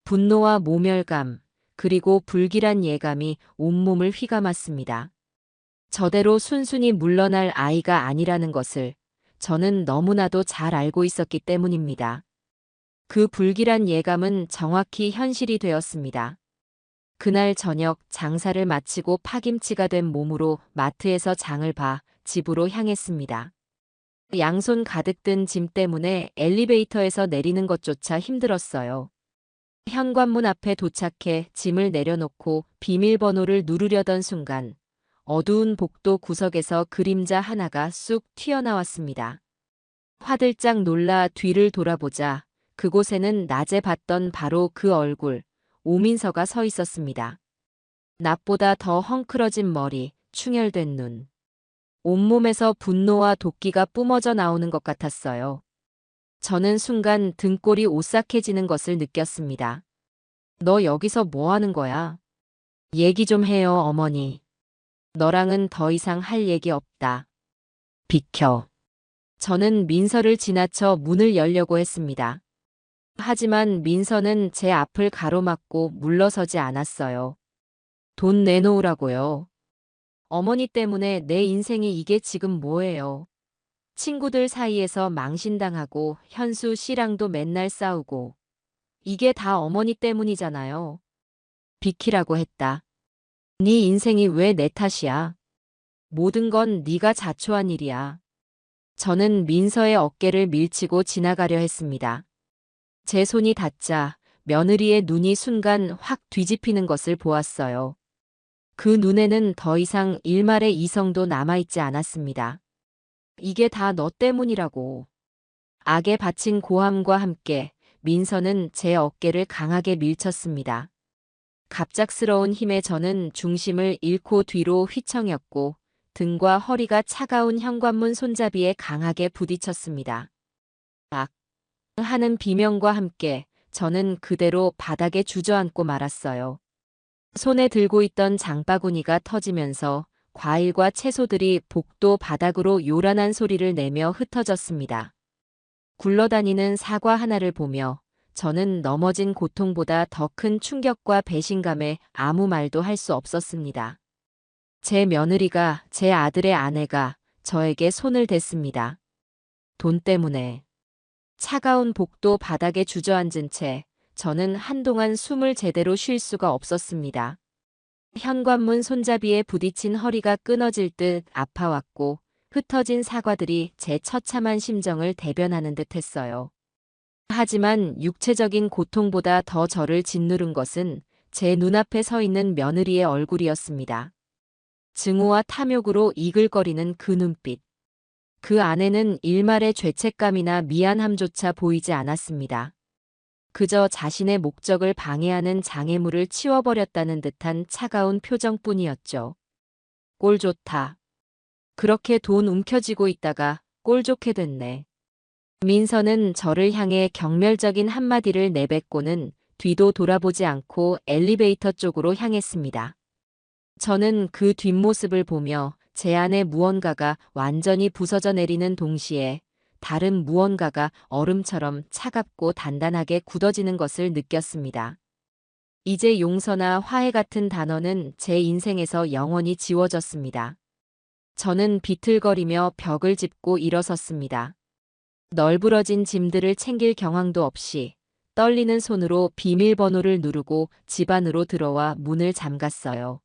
분노와 모멸감, 그리고 불길한 예감이 온몸을 휘감았습니다. 저대로 순순히 물러날 아이가 아니라는 것을 저는 너무나도 잘 알고 있었기 때문입니다. 그 불길한 예감은 정확히 현실이 되었습니다. 그날 저녁 장사를 마치고 파김치가 된 몸으로 마트에서 장을 봐 집으로 향했습니다. 양손 가득 든 짐 때문에 엘리베이터에서 내리는 것조차 힘들었어요. 현관문 앞에 도착해 짐을 내려놓고 비밀번호를 누르려던 순간 어두운 복도 구석에서 그림자 하나가 쑥 튀어나왔습니다. 화들짝 놀라 뒤를 돌아보자 그곳에는 낮에 봤던 바로 그 얼굴, 오민서가 서 있었습니다. 낯보다 더 헝클어진 머리, 충혈된 눈. 온몸에서 분노와 도끼가 뿜어져 나오는 것 같았어요. 저는 순간 등골이 오싹해지는 것을 느꼈습니다. 너 여기서 뭐 하는 거야? 얘기 좀 해요, 어머니. 너랑은 더 이상 할 얘기 없다. 비켜. 저는 민서를 지나쳐 문을 열려고 했습니다. 하지만 민서는 제 앞을 가로막고 물러서지 않았어요. 돈 내놓으라고요. 어머니 때문에 내 인생이 이게 지금 뭐예요. 친구들 사이에서 망신당하고 현수 씨랑도 맨날 싸우고. 이게 다 어머니 때문이잖아요. 비키라고 했다. 네 인생이 왜 내 탓이야? 모든 건 네가 자초한 일이야. 저는 민서의 어깨를 밀치고 지나가려 했습니다. 제 손이 닿자 며느리의 눈이 순간 확 뒤집히는 것을 보았어요. 그 눈에는 더 이상 일말의 이성도 남아있지 않았습니다. 이게 다 너 때문이라고. 악에 바친 고함과 함께 민서는 제 어깨를 강하게 밀쳤습니다. 갑작스러운 힘에 저는 중심을 잃고 뒤로 휘청였고 등과 허리가 차가운 현관문 손잡이에 강하게 부딪혔습니다. 악! 하는 비명과 함께 저는 그대로 바닥에 주저앉고 말았어요. 손에 들고 있던 장바구니가 터지면서 과일과 채소들이 복도 바닥으로 요란한 소리를 내며 흩어졌습니다. 굴러다니는 사과 하나를 보며 저는 넘어진 고통보다 더 큰 충격과 배신감에 아무 말도 할 수 없었습니다. 제 며느리가, 제 아들의 아내가 저에게 손을 댔습니다. 돈 때문에. 차가운 복도 바닥에 주저앉은 채 저는 한동안 숨을 제대로 쉴 수가 없었습니다. 현관문 손잡이에 부딪힌 허리가 끊어질 듯 아파왔고 흩어진 사과들이 제 처참한 심정을 대변하는 듯 했어요. 하지만 육체적인 고통보다 더 저를 짓누른 것은 제 눈앞에 서 있는 며느리의 얼굴이었습니다. 증오와 탐욕으로 이글거리는 그 눈빛. 그 안에는 일말의 죄책감이나 미안함조차 보이지 않았습니다. 그저 자신의 목적을 방해하는 장애물을 치워버렸다는 듯한 차가운 표정뿐이었죠. 꼴 좋다. 그렇게 돈 움켜쥐고 있다가 꼴 좋게 됐네. 민서는 저를 향해 경멸적인 한마디를 내뱉고는 뒤도 돌아보지 않고 엘리베이터 쪽으로 향했습니다. 저는 그 뒷모습을 보며 제 안에 무언가가 완전히 부서져 내리는 동시에 다른 무언가가 얼음처럼 차갑고 단단하게 굳어지는 것을 느꼈습니다. 이제 용서나 화해 같은 단어는 제 인생에서 영원히 지워졌습니다. 저는 비틀거리며 벽을 짚고 일어섰습니다. 널브러진 짐들을 챙길 경황도 없이 떨리는 손으로 비밀번호를 누르고 집 안으로 들어와 문을 잠갔어요.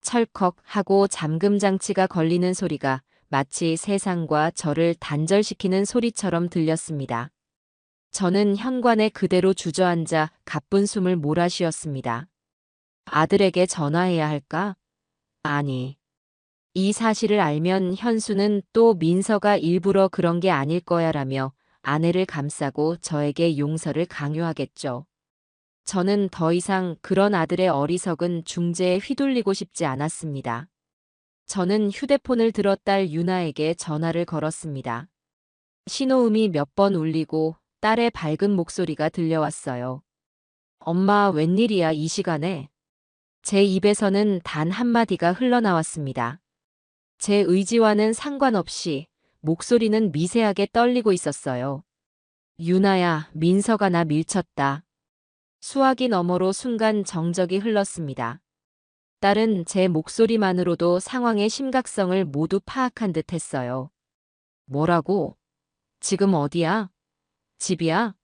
철컥 하고 잠금 장치가 걸리는 소리가 마치 세상과 저를 단절시키는 소리처럼 들렸습니다. 저는 현관에 그대로 주저앉아 가쁜 숨을 몰아쉬었습니다. 아들에게 전화해야 할까? 아니. 이 사실을 알면 현수는 또 민서가 일부러 그런 게 아닐 거야라며 아내를 감싸고 저에게 용서를 강요하겠죠. 저는 더 이상 그런 아들의 어리석은 중재에 휘둘리고 싶지 않았습니다. 저는 휴대폰을 들어 딸 유나에게 전화를 걸었습니다. 신호음이 몇 번 울리고 딸의 밝은 목소리가 들려왔어요. 엄마, 웬일이야 이 시간에? 제 입에서는 단 한마디가 흘러나왔습니다. 제 의지와는 상관없이 목소리는 미세하게 떨리고 있었어요. 유나야, 민서가 나 밀쳤다. 수화기 너머로 순간 정적이 흘렀습니다. 딸은 제 목소리만으로도 상황의 심각성을 모두 파악한 듯 했어요. 뭐라고? 지금 어디야? 집이야?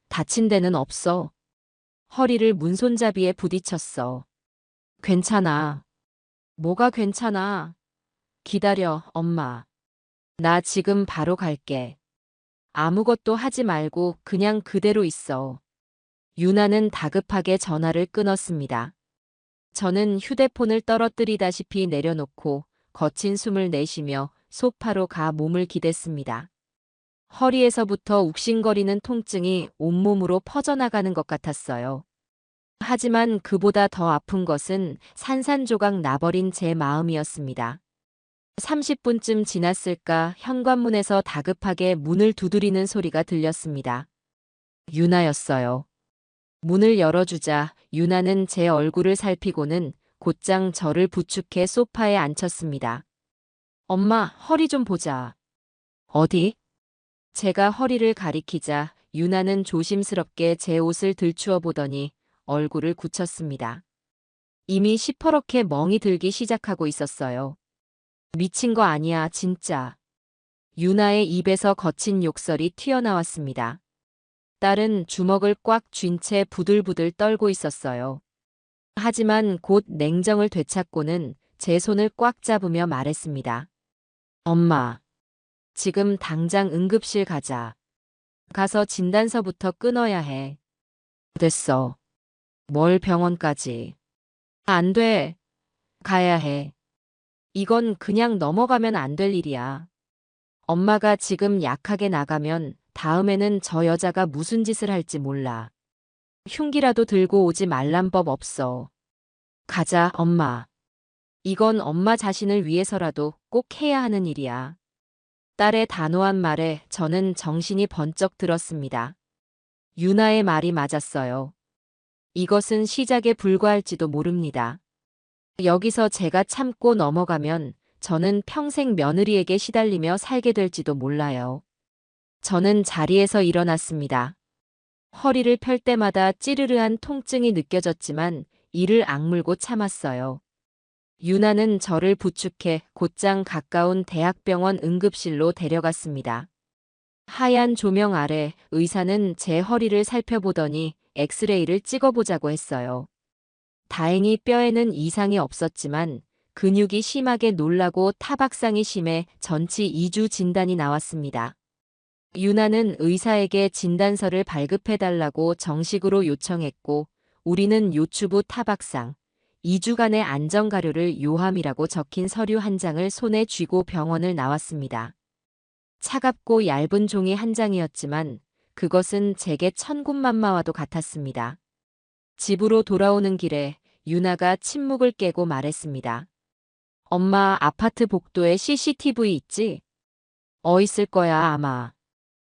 다친 데는 없어. 허리를 문손잡이에 부딪혔어. 괜찮아. 뭐가 괜찮아? 기다려, 엄마. 나 지금 바로 갈게. 아무것도 하지 말고 그냥 그대로 있어. 유나는 다급하게 전화를 끊었습니다. 저는 휴대폰을 떨어뜨리다시피 내려놓고 거친 숨을 내쉬며 소파로 가 몸을 기댔습니다. 허리에서부터 욱신거리는 통증이 온몸으로 퍼져나가는 것 같았어요. 하지만 그보다 더 아픈 것은 산산조각 나버린 제 마음이었습니다. 30분쯤 지났을까 현관문에서 다급하게 문을 두드리는 소리가 들렸습니다. 유나였어요. 문을 열어주자 유나는 제 얼굴을 살피고는 곧장 저를 부축해 소파에 앉혔습니다. 엄마, 허리 좀 보자. 어디? 제가 허리를 가리키자 유나는 조심스럽게 제 옷을 들추어 보더니 얼굴을 굳혔습니다. 이미 시퍼렇게 멍이 들기 시작하고 있었어요. 미친 거 아니야, 진짜. 유나의 입에서 거친 욕설이 튀어나왔습니다. 딸은 주먹을 꽉 쥔 채 부들부들 떨고 있었어요. 하지만 곧 냉정을 되찾고는 제 손을 꽉 잡으며 말했습니다. 엄마, 지금 당장 응급실 가자. 가서 진단서부터 끊어야 해. 됐어. 뭘 병원까지. 안 돼. 가야 해. 이건 그냥 넘어가면 안 될 일이야. 엄마가 지금 약하게 나가면 다음에는 저 여자가 무슨 짓을 할지 몰라. 흉기라도 들고 오지 말란 법 없어. 가자, 엄마. 이건 엄마 자신을 위해서라도 꼭 해야 하는 일이야. 딸의 단호한 말에 저는 정신이 번쩍 들었습니다. 유나의 말이 맞았어요. 이것은 시작에 불과할지도 모릅니다. 여기서 제가 참고 넘어가면 저는 평생 며느리에게 시달리며 살게 될지도 몰라요. 저는 자리에서 일어났습니다. 허리를 펼 때마다 찌르르한 통증이 느껴졌지만 이를 악물고 참았어요. 유나는 저를 부축해 곧장 가까운 대학병원 응급실로 데려갔습니다. 하얀 조명 아래 의사는 제 허리를 살펴보더니 엑스레이를 찍어보자고 했어요. 다행히 뼈에는 이상이 없었지만 근육이 심하게 놀라고 타박상이 심해 전치 2주 진단이 나왔습니다. 유나는 의사에게 진단서를 발급해달라고 정식으로 요청했고 우리는 요추부 타박상, 2주간의 안전가료를 요함이라고 적힌 서류 한 장을 손에 쥐고 병원을 나왔습니다. 차갑고 얇은 종이 한 장이었지만 그것은 제게 천군만마와도 같았습니다. 집으로 돌아오는 길에 유나가 침묵을 깨고 말했습니다. 엄마, 아파트 복도에 CCTV 있지? 있을 거야, 아마.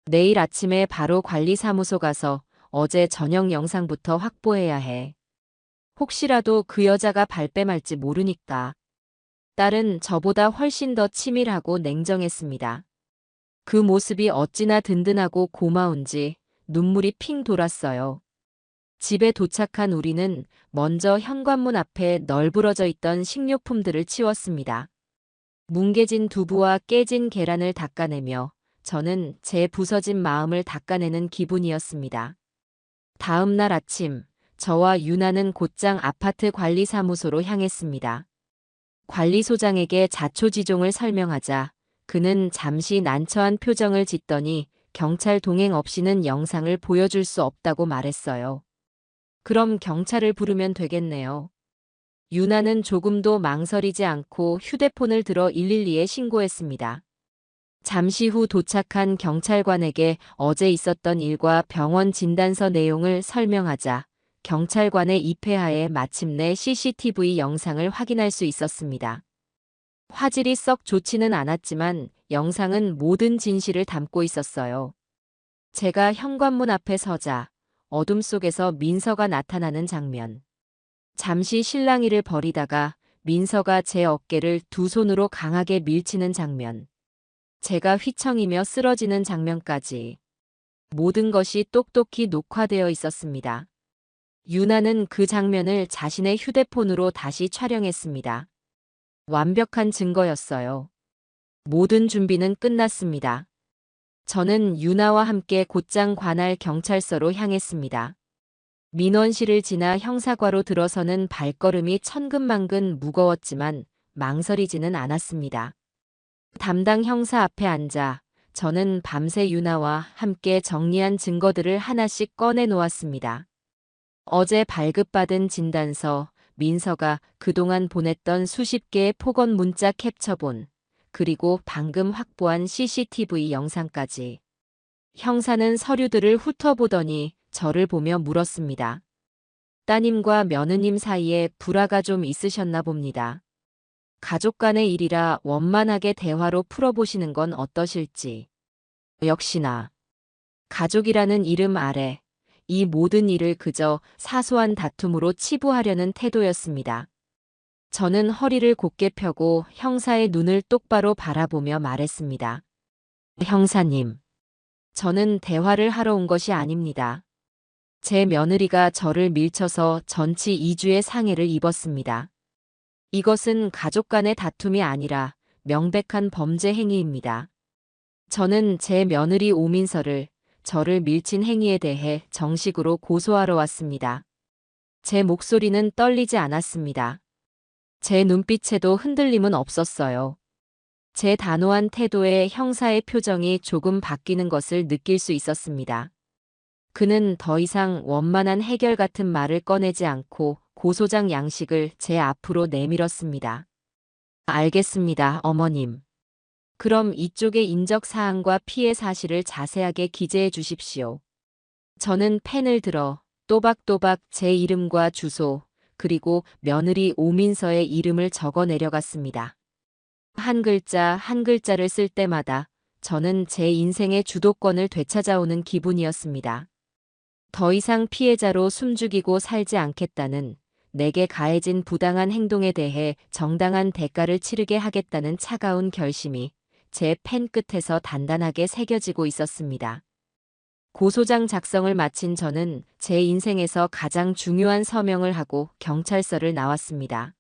내일 아침에 바로 관리사무소 가서 어제 저녁 영상부터 확보해야 해. 혹시라도 그 여자가 발뺌할지 모르니까. 딸은 저보다 훨씬 더 치밀하고 냉정했습니다. 그 모습이 어찌나 든든하고 고마운지 눈물이 핑 돌았어요. 집에 도착한 우리는 먼저 현관문 앞에 널브러져 있던 식료품들을 치웠습니다. 뭉개진 두부와 깨진 계란을 닦아내며 저는 제 부서진 마음을 닦아내는 기분이었습니다. 다음 날 아침, 저와 유나는 곧장 아파트 관리사무소로 향했습니다. 관리소장에게 자초지종을 설명하자 그는 잠시 난처한 표정을 짓더니 경찰 동행 없이는 영상을 보여줄 수 없다고 말했어요. 그럼 경찰을 부르면 되겠네요. 유나는 조금도 망설이지 않고 휴대폰을 들어 112에 신고했습니다. 잠시 후 도착한 경찰관에게 어제 있었던 일과 병원 진단서 내용을 설명하자 경찰관의 입회하에 마침내 CCTV 영상을 확인할 수 있었습니다. 화질이 썩 좋지는 않았지만 영상은 모든 진실을 담고 있었어요. 제가 현관문 앞에 서자 어둠 속에서 민서가 나타나는 장면. 잠시 실랑이를 벌이다가 민서가 제 어깨를 두 손으로 강하게 밀치는 장면. 제가 휘청이며 쓰러지는 장면까지. 모든 것이 똑똑히 녹화되어 있었습니다. 유나는 그 장면을 자신의 휴대폰으로 다시 촬영했습니다. 완벽한 증거였어요. 모든 준비는 끝났습니다. 저는 유나와 함께 곧장 관할 경찰서로 향했습니다. 민원실을 지나 형사과로 들어서는 발걸음이 천근만근 무거웠지만 망설이지는 않았습니다. 담당 형사 앞에 앉아 저는 밤새 유나와 함께 정리한 증거들을 하나씩 꺼내 놓았습니다. 어제 발급받은 진단서, 민서가 그동안 보냈던 수십 개의 폭언 문자 캡처본, 그리고 방금 확보한 CCTV 영상까지. 형사는 서류들을 훑어보더니 저를 보며 물었습니다. 따님과 며느님 사이에 불화가 좀 있으셨나 봅니다. 가족 간의 일이라 원만하게 대화로 풀어보시는 건 어떠실지. 역시나 가족이라는 이름 아래 이 모든 일을 그저 사소한 다툼으로 치부하려는 태도였습니다. 저는 허리를 곧게 펴고 형사의 눈을 똑바로 바라보며 말했습니다. 형사님, 저는 대화를 하러 온 것이 아닙니다. 제 며느리가 저를 밀쳐서 전치 2주의 상해를 입었습니다. 이것은 가족 간의 다툼이 아니라 명백한 범죄 행위입니다. 저는 제 며느리 오민서를 저를 밀친 행위에 대해 정식으로 고소하러 왔습니다. 제 목소리는 떨리지 않았습니다. 제 눈빛에도 흔들림은 없었어요. 제 단호한 태도에 형사의 표정이 조금 바뀌는 것을 느낄 수 있었습니다. 그는 더 이상 원만한 해결 같은 말을 꺼내지 않고 고소장 양식을 제 앞으로 내밀었습니다. 알겠습니다, 어머님. 그럼 이쪽의 인적 사항과 피해 사실을 자세하게 기재해 주십시오. 저는 펜을 들어 또박또박 제 이름과 주소, 그리고 며느리 오민서의 이름을 적어 내려갔습니다. 한 글자 한 글자를 쓸 때마다 저는 제 인생의 주도권을 되찾아오는 기분이었습니다. 더 이상 피해자로 숨죽이고 살지 않겠다는, 내게 가해진 부당한 행동에 대해 정당한 대가를 치르게 하겠다는 차가운 결심이 제 펜 끝에서 단단하게 새겨지고 있었습니다. 고소장 작성을 마친 저는 제 인생에서 가장 중요한 서명을 하고 경찰서를 나왔습니다.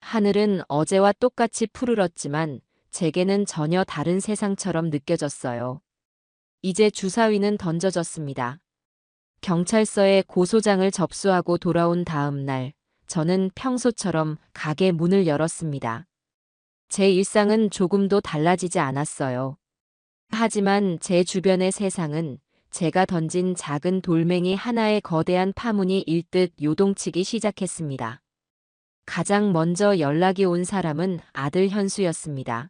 하늘은 어제와 똑같이 푸르렀지만 제게는 전혀 다른 세상처럼 느껴졌어요. 이제 주사위는 던져졌습니다. 경찰서에 고소장을 접수하고 돌아온 다음 날, 저는 평소처럼 가게 문을 열었습니다. 제 일상은 조금도 달라지지 않았어요. 하지만 제 주변의 세상은 제가 던진 작은 돌멩이 하나의 거대한 파문이 일듯 요동치기 시작했습니다. 가장 먼저 연락이 온 사람은 아들 현수였습니다.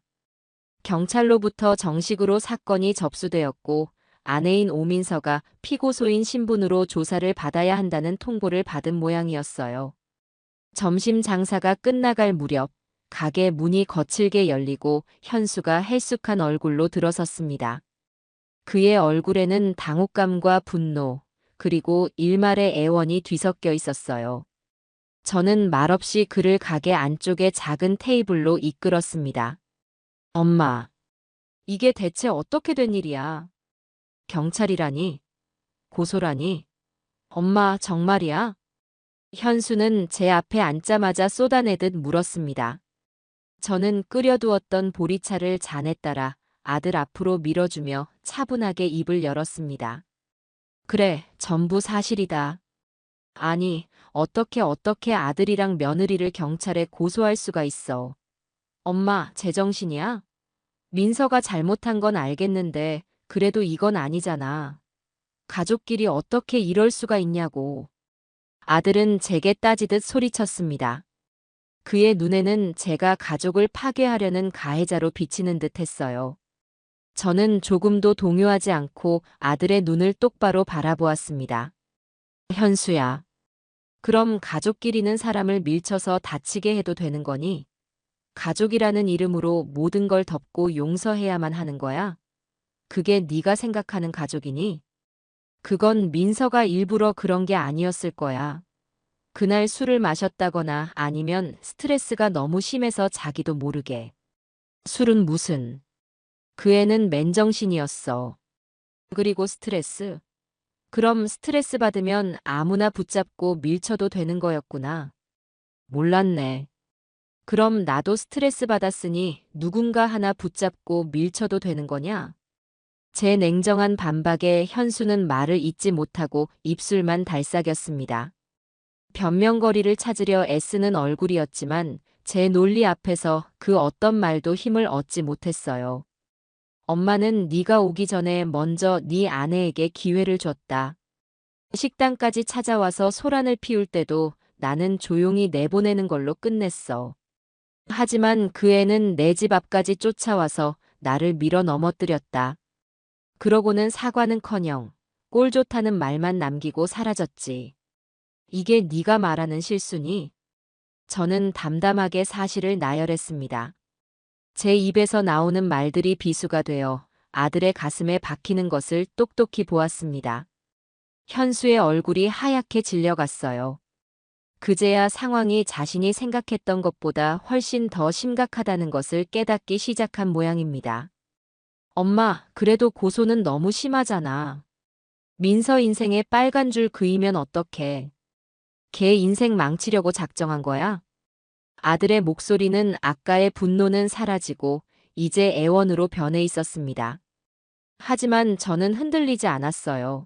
경찰로부터 정식으로 사건이 접수되었고 아내인 오민서가 피고소인 신분으로 조사를 받아야 한다는 통보를 받은 모양이었어요. 점심 장사가 끝나갈 무렵 가게 문이 거칠게 열리고 현수가 헬쑥한 얼굴로 들어섰습니다. 그의 얼굴에는 당혹감과 분노, 그리고 일말의 애원이 뒤섞여 있었어요. 저는 말없이 그를 가게 안쪽의 작은 테이블로 이끌었습니다. 엄마, 이게 대체 어떻게 된 일이야? 경찰이라니? 고소라니? 엄마, 정말이야? 현수는 제 앞에 앉자마자 쏟아내듯 물었습니다. 저는 끓여두었던 보리차를 잔에 따라 아들 앞으로 밀어주며 차분하게 입을 열었습니다. 그래, 전부 사실이다. 아니, 어떻게 아들이랑 며느리를 경찰에 고소할 수가 있어. 엄마, 제정신이야? 민서가 잘못한 건 알겠는데, 그래도 이건 아니잖아. 가족끼리 어떻게 이럴 수가 있냐고. 아들은 제게 따지듯 소리쳤습니다. 그의 눈에는 제가 가족을 파괴하려는 가해자로 비치는 듯 했어요. 저는 조금도 동요하지 않고 아들의 눈을 똑바로 바라보았습니다. 현수야. 그럼 가족끼리는 사람을 밀쳐서 다치게 해도 되는 거니? 가족이라는 이름으로 모든 걸 덮고 용서해야만 하는 거야? 그게 네가 생각하는 가족이니? 그건 민서가 일부러 그런 게 아니었을 거야. 그날 술을 마셨다거나 아니면 스트레스가 너무 심해서 자기도 모르게. 술은 무슨. 그 애는 맨정신이었어. 그리고 스트레스? 그럼 스트레스 받으면 아무나 붙잡고 밀쳐도 되는 거였구나. 몰랐네. 그럼 나도 스트레스 받았으니 누군가 하나 붙잡고 밀쳐도 되는 거냐? 제 냉정한 반박에 현수는 말을 잇지 못하고 입술만 달싹였습니다. 변명거리를 찾으려 애쓰는 얼굴이었지만 제 논리 앞에서 그 어떤 말도 힘을 얻지 못했어요. 엄마는 네가 오기 전에 먼저 네 아내에게 기회를 줬다. 식당까지 찾아와서 소란을 피울 때도 나는 조용히 내보내는 걸로 끝냈어. 하지만 그 애는 내 집 앞까지 쫓아와서 나를 밀어 넘어뜨렸다. 그러고는 사과는커녕 꼴 좋다는 말만 남기고 사라졌지. 이게 네가 말하는 실수니? 저는 담담하게 사실을 나열했습니다. 제 입에서 나오는 말들이 비수가 되어 아들의 가슴에 박히는 것을 똑똑히 보았습니다. 현수의 얼굴이 하얗게 질려갔어요. 그제야 상황이 자신이 생각했던 것보다 훨씬 더 심각하다는 것을 깨닫기 시작한 모양입니다. 엄마, 그래도 고소는 너무 심하잖아. 민서 인생에 빨간 줄 그이면 어떡해. 걔 인생 망치려고 작정한 거야? 아들의 목소리는 아까의 분노는 사라지고 이제 애원으로 변해 있었습니다. 하지만 저는 흔들리지 않았어요.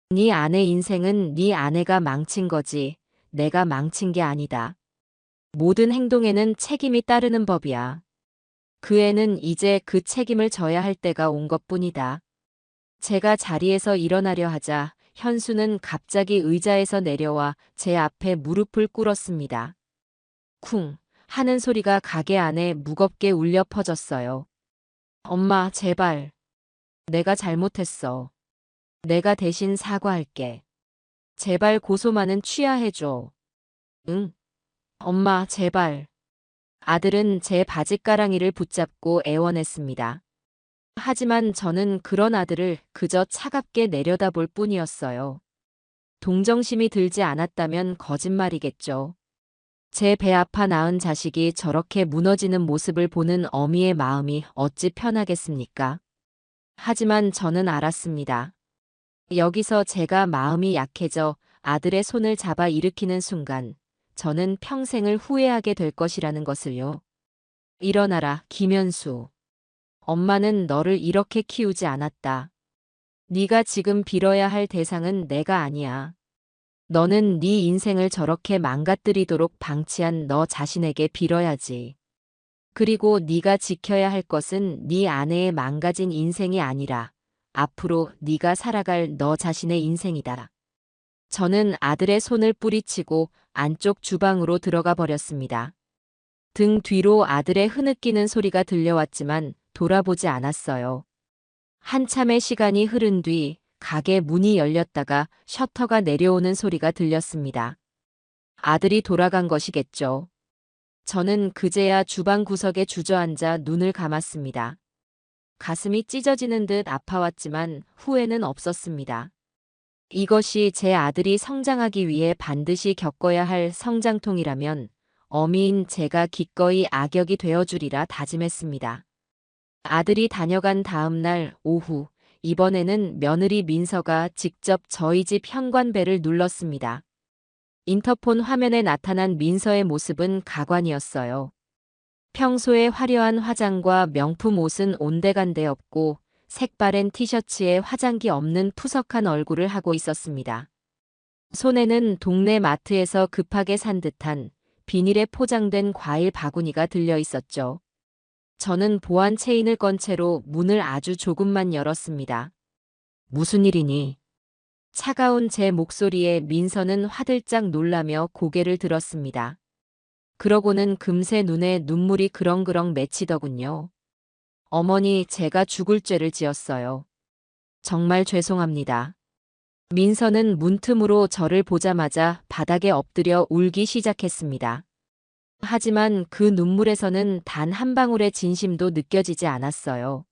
네 아내 인생은 네 아내가 망친 거지 내가 망친 게 아니다. 모든 행동에는 책임이 따르는 법이야. 그 애는 이제 그 책임을 져야 할 때가 온 것뿐이다. 제가 자리에서 일어나려 하자 현수는 갑자기 의자에서 내려와 제 앞에 무릎을 꿇었습니다. 쿵 하는 소리가 가게 안에 무겁게 울려 퍼졌어요. 엄마, 제발. 내가 잘못했어. 내가 대신 사과할게. 제발 고소만은 취하해줘. 응? 엄마, 제발. 아들은 제 바짓가랑이를 붙잡고 애원했습니다. 하지만 저는 그런 아들을 그저 차갑게 내려다볼 뿐이었어요. 동정심이 들지 않았다면 거짓말이겠죠. 제 배 아파 낳은 자식이 저렇게 무너지는 모습을 보는 어미의 마음이 어찌 편하겠습니까? 하지만 저는 알았습니다. 여기서 제가 마음이 약해져 아들의 손을 잡아 일으키는 순간 저는 평생을 후회하게 될 것이라는 것을요. 일어나라, 김현수. 엄마는 너를 이렇게 키우지 않았다. 네가 지금 빌어야 할 대상은 내가 아니야. 너는 네 인생을 저렇게 망가뜨리도록 방치한 너 자신에게 빌어야지. 그리고 네가 지켜야 할 것은 네 아내의 망가진 인생이 아니라 앞으로 네가 살아갈 너 자신의 인생이다. 저는 아들의 손을 뿌리치고 안쪽 주방으로 들어가 버렸습니다. 등 뒤로 아들의 흐느끼는 소리가 들려왔지만 돌아보지 않았어요. 한참의 시간이 흐른 뒤 가게 문이 열렸다가 셔터가 내려오는 소리가 들렸습니다. 아들이 돌아간 것이겠죠. 저는 그제야 주방 구석에 주저앉아 눈을 감았습니다. 가슴이 찢어지는 듯 아파왔지만 후회는 없었습니다. 이것이 제 아들이 성장하기 위해 반드시 겪어야 할 성장통이라면 어미인 제가 기꺼이 악역이 되어주리라 다짐했습니다. 아들이 다녀간 다음 날 오후, 이번에는 며느리 민서가 직접 저희 집 현관벨을 눌렀습니다. 인터폰 화면에 나타난 민서의 모습은 가관이었어요. 평소에 화려한 화장과 명품 옷은 온데간데 없고 색바랜 티셔츠에 화장기 없는 푸석한 얼굴을 하고 있었습니다. 손에는 동네 마트에서 급하게 산 듯한 비닐에 포장된 과일 바구니가 들려 있었죠. 저는 보안 체인을 건 채로 문을 아주 조금만 열었습니다. 무슨 일이니? 차가운 제 목소리에 민서는 화들짝 놀라며 고개를 들었습니다. 그러고는 금세 눈에 눈물이 그렁그렁 맺히더군요. 어머니, 제가 죽을 죄를 지었어요. 정말 죄송합니다. 민서는 문틈으로 저를 보자마자 바닥에 엎드려 울기 시작했습니다. 하지만 그 눈물에서는 단 한 방울의 진심도 느껴지지 않았어요.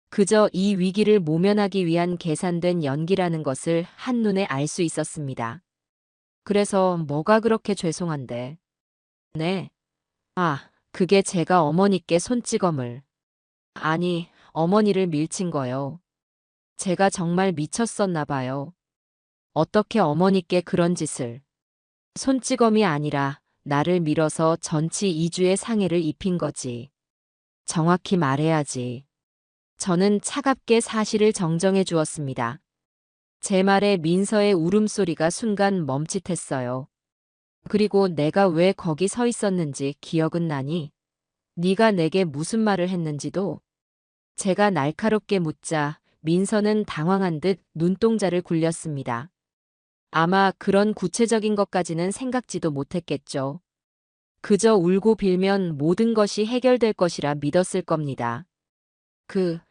그저 이 위기를 모면하기 위한 계산된 연기라는 것을 한눈에 알 수 있었습니다. 그래서 뭐가 그렇게 죄송한데? 네. 아, 그게 제가 어머니께 손찌검을. 아니, 어머니를 밀친 거요. 제가 정말 미쳤었나 봐요. 어떻게 어머니께 그런 짓을. 손찌검이 아니라 나를 밀어서 전치 2주의 상해를 입힌 거지. 정확히 말해야지. 저는 차갑게 사실을 정정해 주었습니다. 제 말에 민서의 울음소리가 순간 멈칫했어요. 그리고 내가 왜 거기 서 있었는지 기억은 나니? 네가 내게 무슨 말을 했는지도? 제가 날카롭게 묻자 민서는 당황한 듯 눈동자를 굴렸습니다. 아마 그런 구체적인 것까지는 생각지도 못했겠죠. 그저 울고 빌면 모든 것이 해결될 것이라 믿었을 겁니다.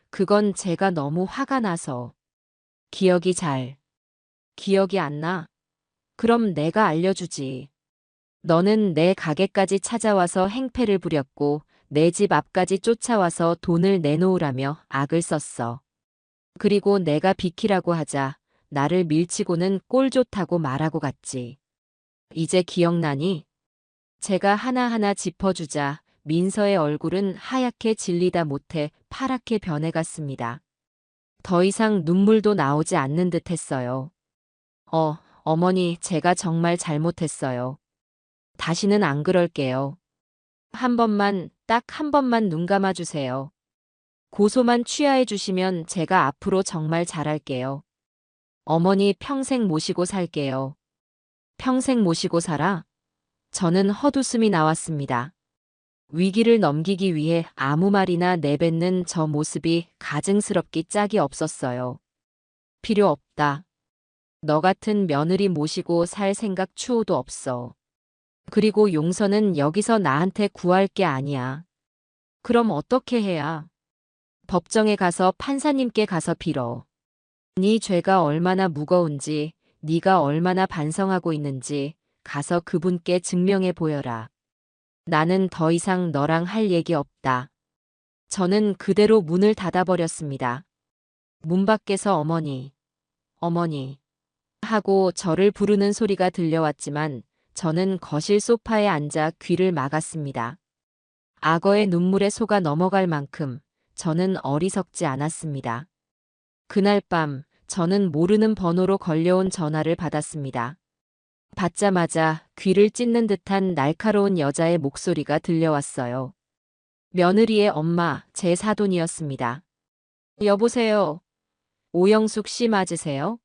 그건 제가 너무 화가 나서. 기억이 안 나? 그럼 내가 알려주지. 너는 내 가게까지 찾아와서 행패를 부렸고 내 집 앞까지 쫓아와서 돈을 내놓으라며 악을 썼어. 그리고 내가 비키라고 하자 나를 밀치고는 꼴 좋다고 말하고 갔지. 이제 기억나니? 제가 하나하나 짚어주자 민서의 얼굴은 하얗게 질리다 못해 파랗게 변해갔습니다. 더 이상 눈물도 나오지 않는 듯 했어요. 어머니, 제가 정말 잘못했어요. 다시는 안 그럴게요. 한 번만, 딱 한 번만 눈 감아주세요. 고소만 취하해 주시면 제가 앞으로 정말 잘할게요. 어머니 평생 모시고 살게요. 평생 모시고 살아? 저는 헛웃음이 나왔습니다. 위기를 넘기기 위해 아무 말이나 내뱉는 저 모습이 가증스럽기 짝이 없었어요. 필요 없다. 너 같은 며느리 모시고 살 생각 추호도 없어. 그리고 용서는 여기서 나한테 구할 게 아니야. 그럼 어떻게 해야? 법정에 가서 판사님께 가서 빌어. 네 죄가 얼마나 무거운지, 네가 얼마나 반성하고 있는지 가서 그분께 증명해 보여라. 나는 더 이상 너랑 할 얘기 없다. 저는 그대로 문을 닫아버렸습니다. 문 밖에서 어머니 하고 저를 부르는 소리가 들려왔지만 저는 거실 소파에 앉아 귀를 막았습니다. 악어의 눈물에 속아 넘어갈 만큼 저는 어리석지 않았습니다. 그날 밤 저는 모르는 번호로 걸려온 전화를 받았습니다. 받자마자 귀를 찢는 듯한 날카로운 여자의 목소리가 들려왔어요. 며느리의 엄마, 제 사돈이었습니다. 여보세요. 오영숙 씨 맞으세요?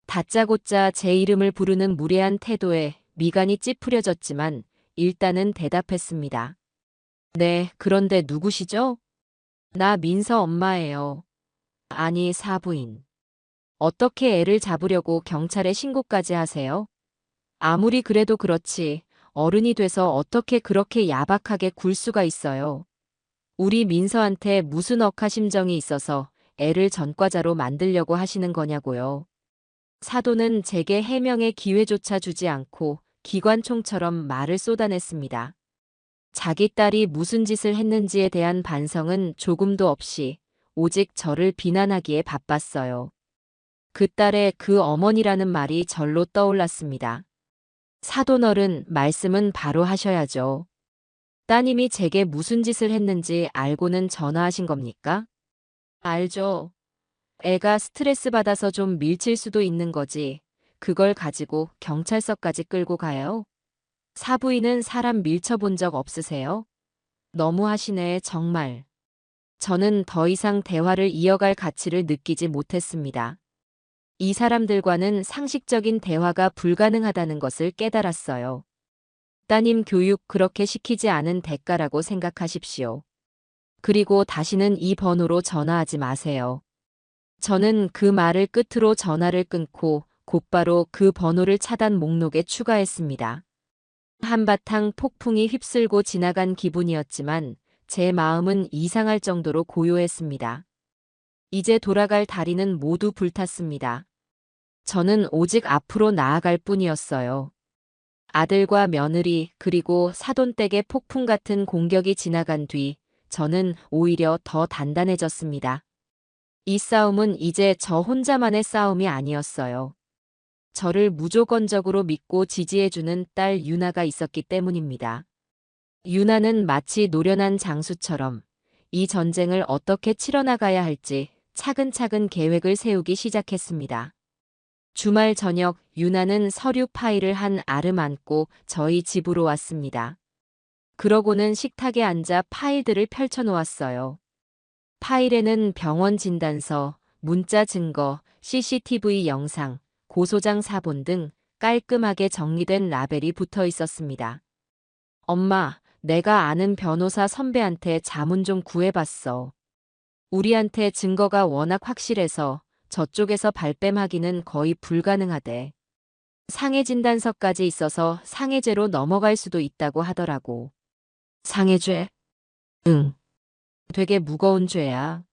다짜고짜 제 이름을 부르는 무례한 태도에 미간이 찌푸려졌지만 일단은 대답했습니다. 네, 그런데 누구시죠? 나 민서 엄마예요. 아니, 사부인. 어떻게 애를 잡으려고 경찰에 신고까지 하세요? 아무리 그래도 그렇지 어른이 돼서 어떻게 그렇게 야박하게 굴 수가 있어요. 우리 민서한테 무슨 억하심정이 있어서 애를 전과자로 만들려고 하시는 거냐고요. 사도는 제게 해명의 기회조차 주지 않고 기관총처럼 말을 쏟아냈습니다. 자기 딸이 무슨 짓을 했는지에 대한 반성은 조금도 없이 오직 저를 비난하기에 바빴어요. 그 딸의 그 어머니라는 말이 절로 떠올랐습니다. 사돈어른, 말씀은 바로 하셔야죠. 따님이 제게 무슨 짓을 했는지 알고는 전화하신 겁니까? 알죠. 애가 스트레스 받아서 좀 밀칠 수도 있는 거지. 그걸 가지고 경찰서까지 끌고 가요? 사부인은 사람 밀쳐본 적 없으세요? 너무하시네, 정말. 저는 더 이상 대화를 이어갈 가치를 느끼지 못했습니다. 이 사람들과는 상식적인 대화가 불가능하다는 것을 깨달았어요. 따님 교육 그렇게 시키지 않은 대가라고 생각하십시오. 그리고 다시는 이 번호로 전화하지 마세요. 저는 그 말을 끝으로 전화를 끊고 곧바로 그 번호를 차단 목록에 추가했습니다. 한바탕 폭풍이 휩쓸고 지나간 기분이었지만 제 마음은 이상할 정도로 고요했습니다. 이제 돌아갈 다리는 모두 불탔습니다. 저는 오직 앞으로 나아갈 뿐이었어요. 아들과 며느리 그리고 사돈댁의 폭풍 같은 공격이 지나간 뒤 저는 오히려 더 단단해졌습니다. 이 싸움은 이제 저 혼자만의 싸움이 아니었어요. 저를 무조건적으로 믿고 지지해주는 딸 유나가 있었기 때문입니다. 유나는 마치 노련한 장수처럼 이 전쟁을 어떻게 치러나가야 할지 차근차근 계획을 세우기 시작했습니다. 주말 저녁 유나는 서류 파일을 한 알음 안고 저희 집으로 왔습니다. 그러고는 식탁에 앉아 파일들을 펼쳐놓았어요. 파일에는 병원 진단서, 문자 증거, CCTV 영상, 고소장 사본 등 깔끔하게 정리된 라벨이 붙어 있었습니다. 엄마, 내가 아는 변호사 선배한테 자문 좀 구해봤어. 우리한테 증거가 워낙 확실해서 저쪽에서 발뺌하기는 거의 불가능하대. 상해 진단서까지 있어서 상해죄로 넘어갈 수도 있다고 하더라고. 상해죄? 응. 되게 무거운 죄야.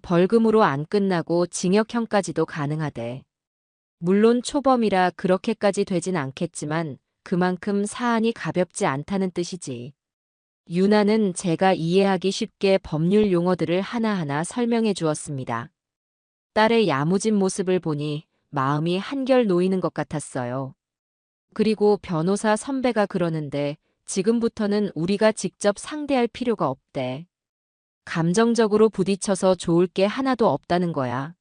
벌금으로 안 끝나고 징역형까지도 가능하대. 물론 초범이라 그렇게까지 되진 않겠지만 그만큼 사안이 가볍지 않다는 뜻이지. 유나는 제가 이해하기 쉽게 법률 용어들을 하나하나 설명해 주었습니다. 딸의 야무진 모습을 보니 마음이 한결 놓이는 것 같았어요. 그리고 변호사 선배가 그러는데 지금부터는 우리가 직접 상대할 필요가 없대. 감정적으로 부딪혀서 좋을 게 하나도 없다는 거야.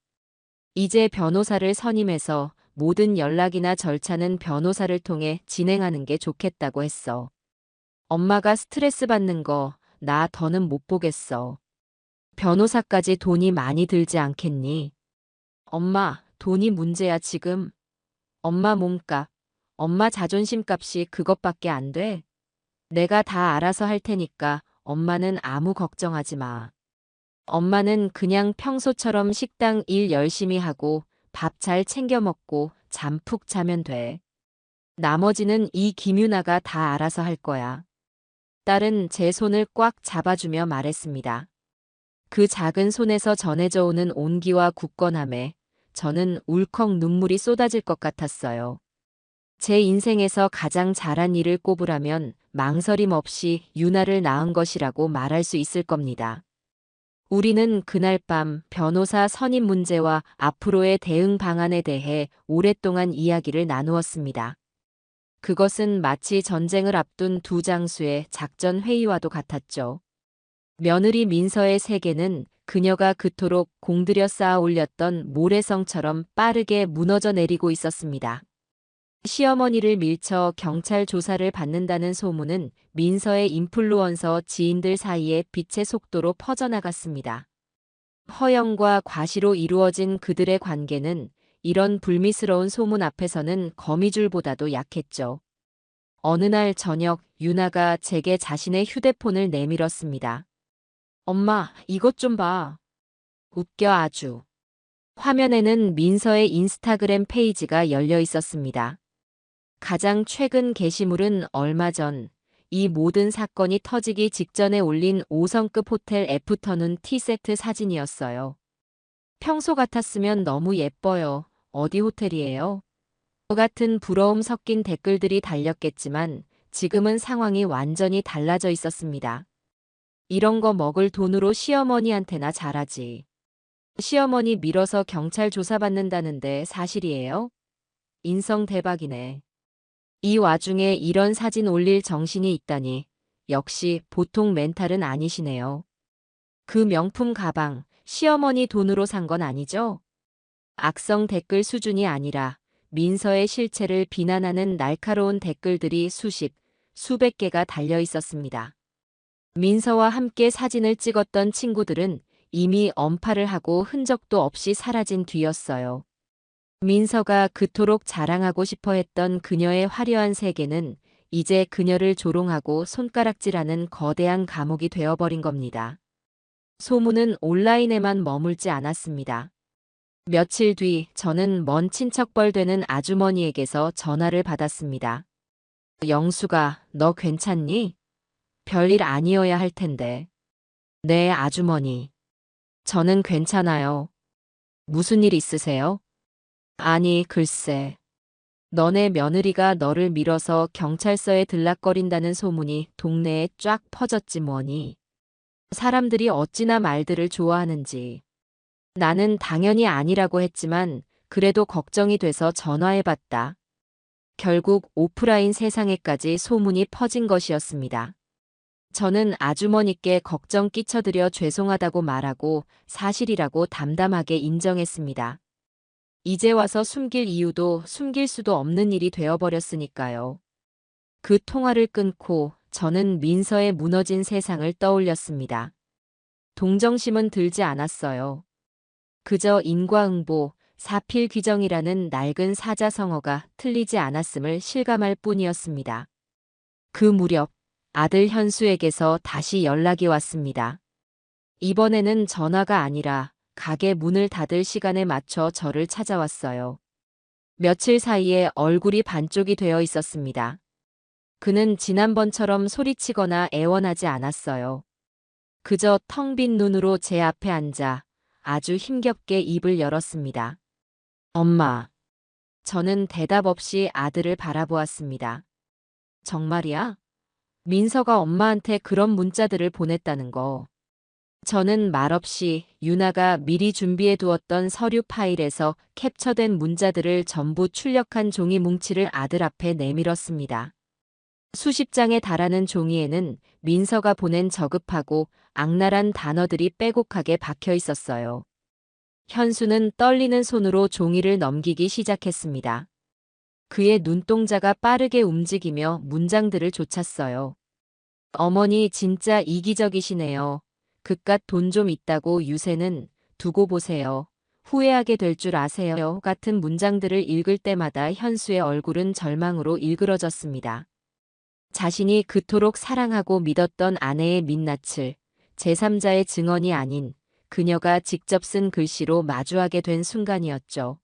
이제 변호사를 선임해서 모든 연락이나 절차는 변호사를 통해 진행하는 게 좋겠다고 했어. 엄마가 스트레스 받는 거 나 더는 못 보겠어. 변호사까지 돈이 많이 들지 않겠니? 엄마, 돈이 문제야 지금. 엄마 몸값, 엄마 자존심 값이 그것밖에 안 돼. 내가 다 알아서 할 테니까 엄마는 아무 걱정하지 마. 엄마는 그냥 평소처럼 식당 일 열심히 하고 밥 잘 챙겨 먹고 잠 푹 자면 돼. 나머지는 이 김유나가 다 알아서 할 거야. 딸은 제 손을 꽉 잡아주며 말했습니다. 그 작은 손에서 전해져 오는 온기와 굳건함에 저는 울컥 눈물이 쏟아질 것 같았어요. 제 인생에서 가장 잘한 일을 꼽으라면 망설임 없이 유나를 낳은 것이라고 말할 수 있을 겁니다. 우리는 그날 밤 변호사 선임 문제와 앞으로의 대응 방안에 대해 오랫동안 이야기를 나누었습니다. 그것은 마치 전쟁을 앞둔 두 장수의 작전 회의와도 같았죠. 며느리 민서의 세계는 그녀가 그토록 공들여 쌓아 올렸던 모래성처럼 빠르게 무너져 내리고 있었습니다. 시어머니를 밀쳐 경찰 조사를 받는다는 소문은 민서의 인플루언서 지인들 사이에 빛의 속도로 퍼져나갔습니다. 허영과 과시로 이루어진 그들의 관계는 이런 불미스러운 소문 앞에서는 거미줄보다도 약했죠. 어느 날 저녁 유나가 제게 자신의 휴대폰을 내밀었습니다. 엄마, 이것 좀 봐. 웃겨 아주. 화면에는 민서의 인스타그램 페이지가 열려 있었습니다. 가장 최근 게시물은 얼마 전 이 모든 사건이 터지기 직전에 올린 5성급 호텔 애프터눈 티세트 사진이었어요. 평소 같았으면 너무 예뻐요. 어디 호텔이에요? 같은 부러움 섞인 댓글들이 달렸겠지만 지금은 상황이 완전히 달라져 있었습니다. 이런 거 먹을 돈으로 시어머니한테나 잘하지. 시어머니 밀어서 경찰 조사받는다는데 사실이에요? 인성 대박이네. 이 와중에 이런 사진 올릴 정신이 있다니 역시 보통 멘탈은 아니시네요. 그 명품 가방 시어머니 돈으로 산 건 아니죠? 악성 댓글 수준이 아니라 민서의 실체를 비난하는 날카로운 댓글들이 수십, 수백 개가 달려 있었습니다. 민서와 함께 사진을 찍었던 친구들은 이미 엄파를 하고 흔적도 없이 사라진 뒤였어요. 민서가 그토록 자랑하고 싶어 했던 그녀의 화려한 세계는 이제 그녀를 조롱하고 손가락질하는 거대한 감옥이 되어버린 겁니다. 소문은 온라인에만 머물지 않았습니다. 며칠 뒤 저는 먼 친척뻘 되는 아주머니에게서 전화를 받았습니다. 영수가, 너 괜찮니? 별일 아니어야 할 텐데. 네, 아주머니. 저는 괜찮아요. 무슨 일 있으세요? 아니, 글쎄. 너네 며느리가 너를 밀어서 경찰서에 들락거린다는 소문이 동네에 쫙 퍼졌지 뭐니. 사람들이 어찌나 말들을 좋아하는지. 나는 당연히 아니라고 했지만 그래도 걱정이 돼서 전화해봤다. 결국 오프라인 세상에까지 소문이 퍼진 것이었습니다. 저는 아주머니께 걱정 끼쳐드려 죄송하다고 말하고 사실이라고 담담하게 인정했습니다. 이제 와서 숨길 이유도 숨길 수도 없는 일이 되어버렸으니까요. 그 통화를 끊고 저는 민서의 무너진 세상을 떠올렸습니다. 동정심은 들지 않았어요. 그저 인과응보, 사필귀정이라는 낡은 사자성어가 틀리지 않았음을 실감할 뿐이었습니다. 그 무렵 아들 현수에게서 다시 연락이 왔습니다. 이번에는 전화가 아니라 가게 문을 닫을 시간에 맞춰 저를 찾아왔어요. 며칠 사이에 얼굴이 반쪽이 되어 있었습니다. 그는 지난번처럼 소리치거나 애원하지 않았어요. 그저 텅 빈 눈으로 제 앞에 앉아 아주 힘겹게 입을 열었습니다. 엄마. 저는 대답 없이 아들을 바라보았습니다. 정말이야? 민서가 엄마한테 그런 문자들을 보냈다는 거. 저는 말없이 유나가 미리 준비해 두었던 서류 파일에서 캡처된 문자들을 전부 출력한 종이 뭉치를 아들 앞에 내밀었습니다. 수십 장에 달하는 종이에는 민서가 보낸 저급하고 악랄한 단어들이 빼곡하게 박혀 있었어요. 현수는 떨리는 손으로 종이를 넘기기 시작했습니다. 그의 눈동자가 빠르게 움직이며 문장들을 쫓았어요. 어머니 진짜 이기적이시네요. 그깟 돈 좀 있다고 유세는 두고 보세요. 후회하게 될 줄 아세요. 같은 문장들을 읽을 때마다 현수의 얼굴은 절망으로 일그러졌습니다. 자신이 그토록 사랑하고 믿었던 아내의 민낯을 제3자의 증언이 아닌 그녀가 직접 쓴 글씨로 마주하게 된 순간이었죠.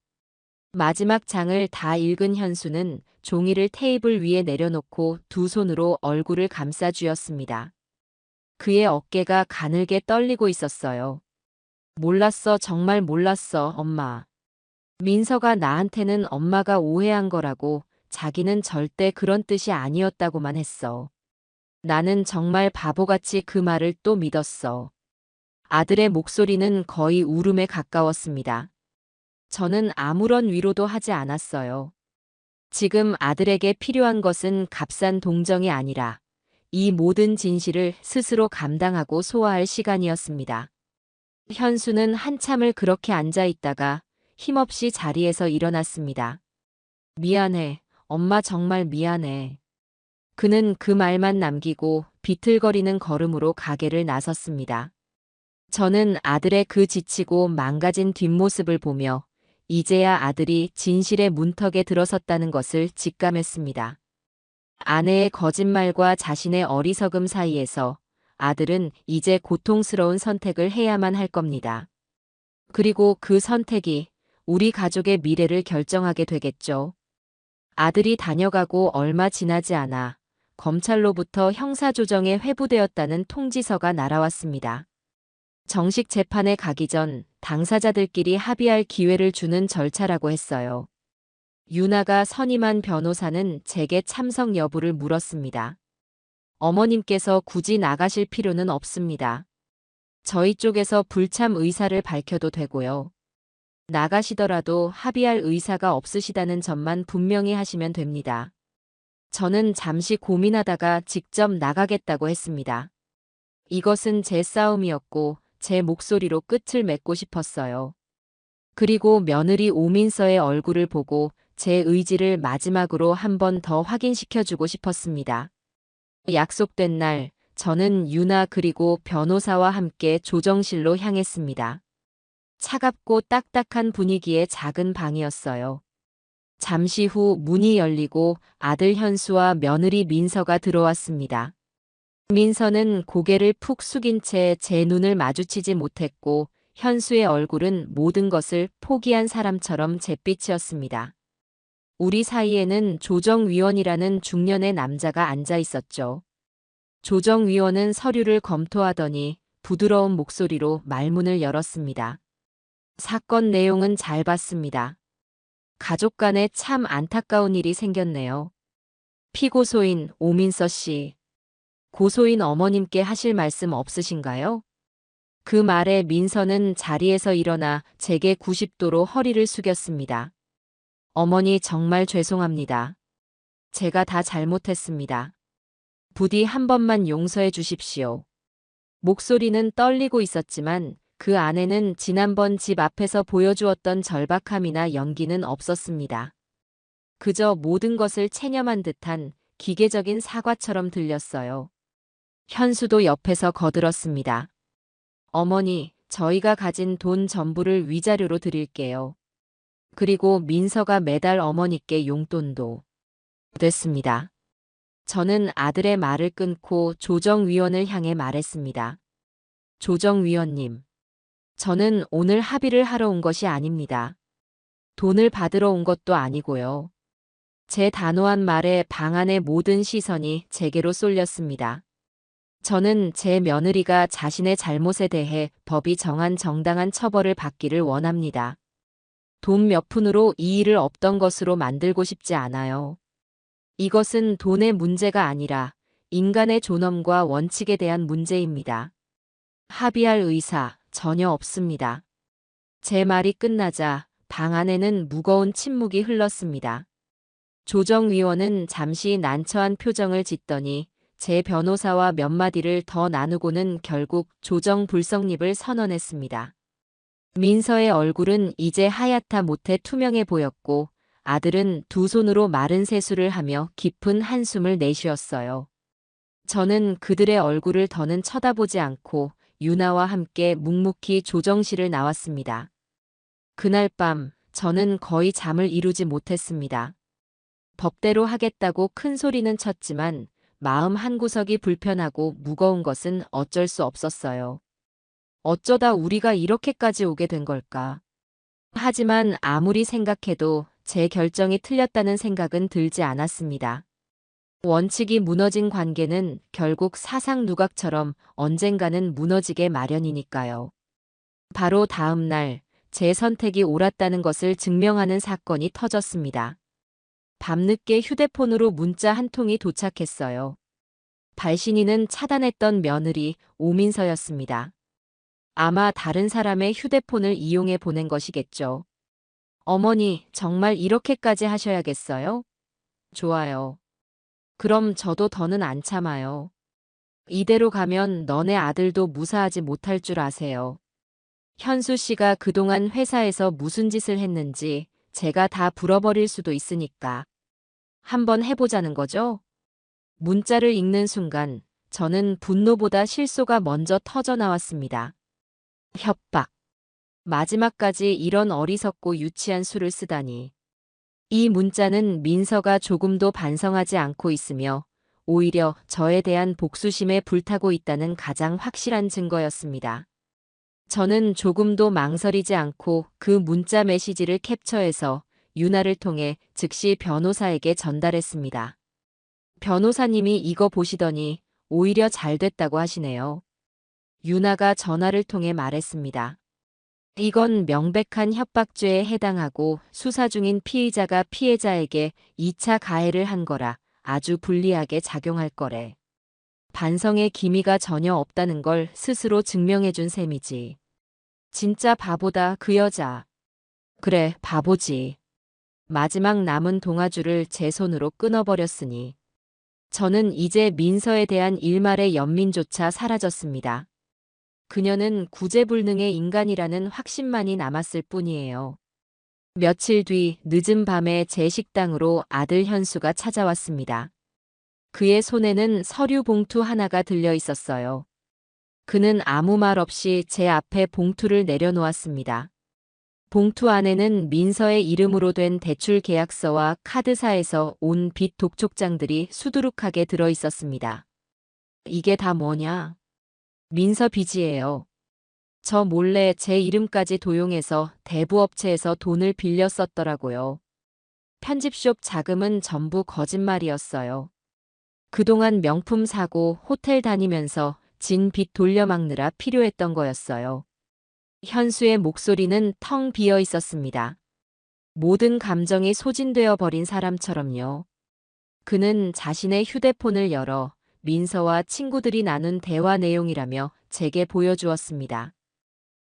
마지막 장을 다 읽은 현수는 종이를 테이블 위에 내려놓고 두 손으로 얼굴을 감싸 쥐었습니다. 그의 어깨가 가늘게 떨리고 있었어요. 몰랐어, 정말 몰랐어, 엄마. 민서가 나한테는 엄마가 오해한 거라고, 자기는 절대 그런 뜻이 아니었다고만 했어. 나는 정말 바보같이 그 말을 또 믿었어. 아들의 목소리는 거의 울음에 가까웠습니다. 저는 아무런 위로도 하지 않았어요. 지금 아들에게 필요한 것은 값싼 동정이 아니라 이 모든 진실을 스스로 감당하고 소화할 시간이었습니다. 현수는 한참을 그렇게 앉아 있다가 힘없이 자리에서 일어났습니다. 미안해, 엄마 정말 미안해. 그는 그 말만 남기고 비틀거리는 걸음으로 가게를 나섰습니다. 저는 아들의 그 지치고 망가진 뒷모습을 보며 이제야 아들이 진실의 문턱에 들어섰다는 것을 직감했습니다. 아내의 거짓말과 자신의 어리석음 사이에서 아들은 이제 고통스러운 선택을 해야만 할 겁니다. 그리고 그 선택이 우리 가족의 미래를 결정하게 되겠죠. 아들이 다녀가고 얼마 지나지 않아 검찰로부터 형사조정에 회부되었다는 통지서가 날아왔습니다. 정식 재판에 가기 전 당사자들끼리 합의할 기회를 주는 절차라고 했어요. 유나가 선임한 변호사는 제게 참석 여부를 물었습니다. 어머님께서 굳이 나가실 필요는 없습니다. 저희 쪽에서 불참 의사를 밝혀도 되고요. 나가시더라도 합의할 의사가 없으시다는 점만 분명히 하시면 됩니다. 저는 잠시 고민하다가 직접 나가겠다고 했습니다. 이것은 제 싸움이었고 제 목소리로 끝을 맺고 싶었어요. 그리고 며느리 오민서의 얼굴을 보고 제 의지를 마지막으로 한 번 더 확인시켜주고 싶었습니다. 약속된 날 저는 유나 그리고 변호사와 함께 조정실로 향했습니다. 차갑고 딱딱한 분위기의 작은 방이었어요. 잠시 후 문이 열리고 아들 현수와 며느리 민서가 들어왔습니다. 민서는 고개를 푹 숙인 채 제 눈을 마주치지 못했고 현수의 얼굴은 모든 것을 포기한 사람처럼 잿빛이었습니다. 우리 사이에는 조정위원이라는 중년의 남자가 앉아 있었죠. 조정위원은 서류를 검토하더니 부드러운 목소리로 말문을 열었습니다. 사건 내용은 잘 봤습니다. 가족 간에 참 안타까운 일이 생겼네요. 피고소인 오민서 씨, 고소인 어머님께 하실 말씀 없으신가요? 그 말에 민서는 자리에서 일어나 제게 90도로 허리를 숙였습니다. 어머니 정말 죄송합니다. 제가 다 잘못했습니다. 부디 한 번만 용서해 주십시오. 목소리는 떨리고 있었지만 그 안에는 지난번 집 앞에서 보여주었던 절박함이나 연기는 없었습니다. 그저 모든 것을 체념한 듯한 기계적인 사과처럼 들렸어요. 현수도 옆에서 거들었습니다. 어머니, 저희가 가진 돈 전부를 위자료로 드릴게요. 그리고 민서가 매달 어머니께 용돈도 됐습니다. 저는 아들의 말을 끊고 조정위원을 향해 말했습니다. 조정위원님, 저는 오늘 합의를 하러 온 것이 아닙니다. 돈을 받으러 온 것도 아니고요. 제 단호한 말에 방 안의 모든 시선이 제게로 쏠렸습니다. 저는 제 며느리가 자신의 잘못에 대해 법이 정한 정당한 처벌을 받기를 원합니다. 돈 몇 푼으로 이 일을 없던 것으로 만들고 싶지 않아요. 이것은 돈의 문제가 아니라 인간의 존엄과 원칙에 대한 문제입니다. 합의할 의사 전혀 없습니다. 제 말이 끝나자 방 안에는 무거운 침묵이 흘렀습니다. 조정위원은 잠시 난처한 표정을 짓더니 제 변호사와 몇 마디를 더 나누고는 결국 조정 불성립을 선언했습니다. 민서의 얼굴은 이제 하얗다 못해 투명해 보였고 아들은 두 손으로 마른 세수를 하며 깊은 한숨을 내쉬었어요. 저는 그들의 얼굴을 더는 쳐다보지 않고 유나와 함께 묵묵히 조정실을 나왔습니다. 그날 밤 저는 거의 잠을 이루지 못했습니다. 법대로 하겠다고 큰 소리는 쳤지만 마음 한구석이 불편하고 무거운 것은 어쩔 수 없었어요. 어쩌다 우리가 이렇게까지 오게 된 걸까? 하지만 아무리 생각해도 제 결정이 틀렸다는 생각은 들지 않았습니다. 원칙이 무너진 관계는 결국 사상 누각처럼 언젠가는 무너지게 마련이니까요. 바로 다음 날 제 선택이 옳았다는 것을 증명하는 사건이 터졌습니다. 밤늦게 휴대폰으로 문자 한 통이 도착했어요. 발신인은 차단했던 며느리 오민서였습니다. 아마 다른 사람의 휴대폰을 이용해 보낸 것이겠죠. 어머니, 정말 이렇게까지 하셔야겠어요? 좋아요. 그럼 저도 더는 안 참아요. 이대로 가면 너네 아들도 무사하지 못할 줄 아세요. 현수 씨가 그동안 회사에서 무슨 짓을 했는지 제가 다 불어버릴 수도 있으니까. 한번 해보자는 거죠? 문자를 읽는 순간 저는 분노보다 실소가 먼저 터져 나왔습니다. 협박. 마지막까지 이런 어리석고 유치한 수를 쓰다니. 이 문자는 민서가 조금도 반성하지 않고 있으며 오히려 저에 대한 복수심에 불타고 있다는 가장 확실한 증거였습니다. 저는 조금도 망설이지 않고 그 문자 메시지를 캡처해서 유나를 통해 즉시 변호사에게 전달했습니다. 변호사님이 이거 보시더니 오히려 잘 됐다고 하시네요. 유나가 전화를 통해 말했습니다. 이건 명백한 협박죄에 해당하고 수사 중인 피의자가 피해자에게 2차 가해를 한 거라 아주 불리하게 작용할 거래. 반성의 기미가 전혀 없다는 걸 스스로 증명해준 셈이지. 진짜 바보다 그 여자. 그래, 바보지. 마지막 남은 동아줄을 제 손으로 끊어버렸으니. 저는 이제 민서에 대한 일말의 연민조차 사라졌습니다. 그녀는 구제불능의 인간이라는 확신만이 남았을 뿐이에요. 며칠 뒤 늦은 밤에 제 식당으로 아들 현수가 찾아왔습니다. 그의 손에는 서류 봉투 하나가 들려 있었어요. 그는 아무 말 없이 제 앞에 봉투를 내려놓았습니다. 봉투 안에는 민서의 이름으로 된 대출 계약서와 카드사에서 온 빚 독촉장들이 수두룩하게 들어 있었습니다. 이게 다 뭐냐? 민서 빚이에요. 저 몰래 제 이름까지 도용해서 대부업체에서 돈을 빌려 썼더라고요. 편집숍 자금은 전부 거짓말이었어요. 그동안 명품 사고 호텔 다니면서 진 빚 돌려막느라 필요했던 거였어요. 현수의 목소리는 텅 비어 있었습니다. 모든 감정이 소진되어 버린 사람처럼요. 그는 자신의 휴대폰을 열어 민서와 친구들이 나눈 대화 내용이라며 제게 보여주었습니다.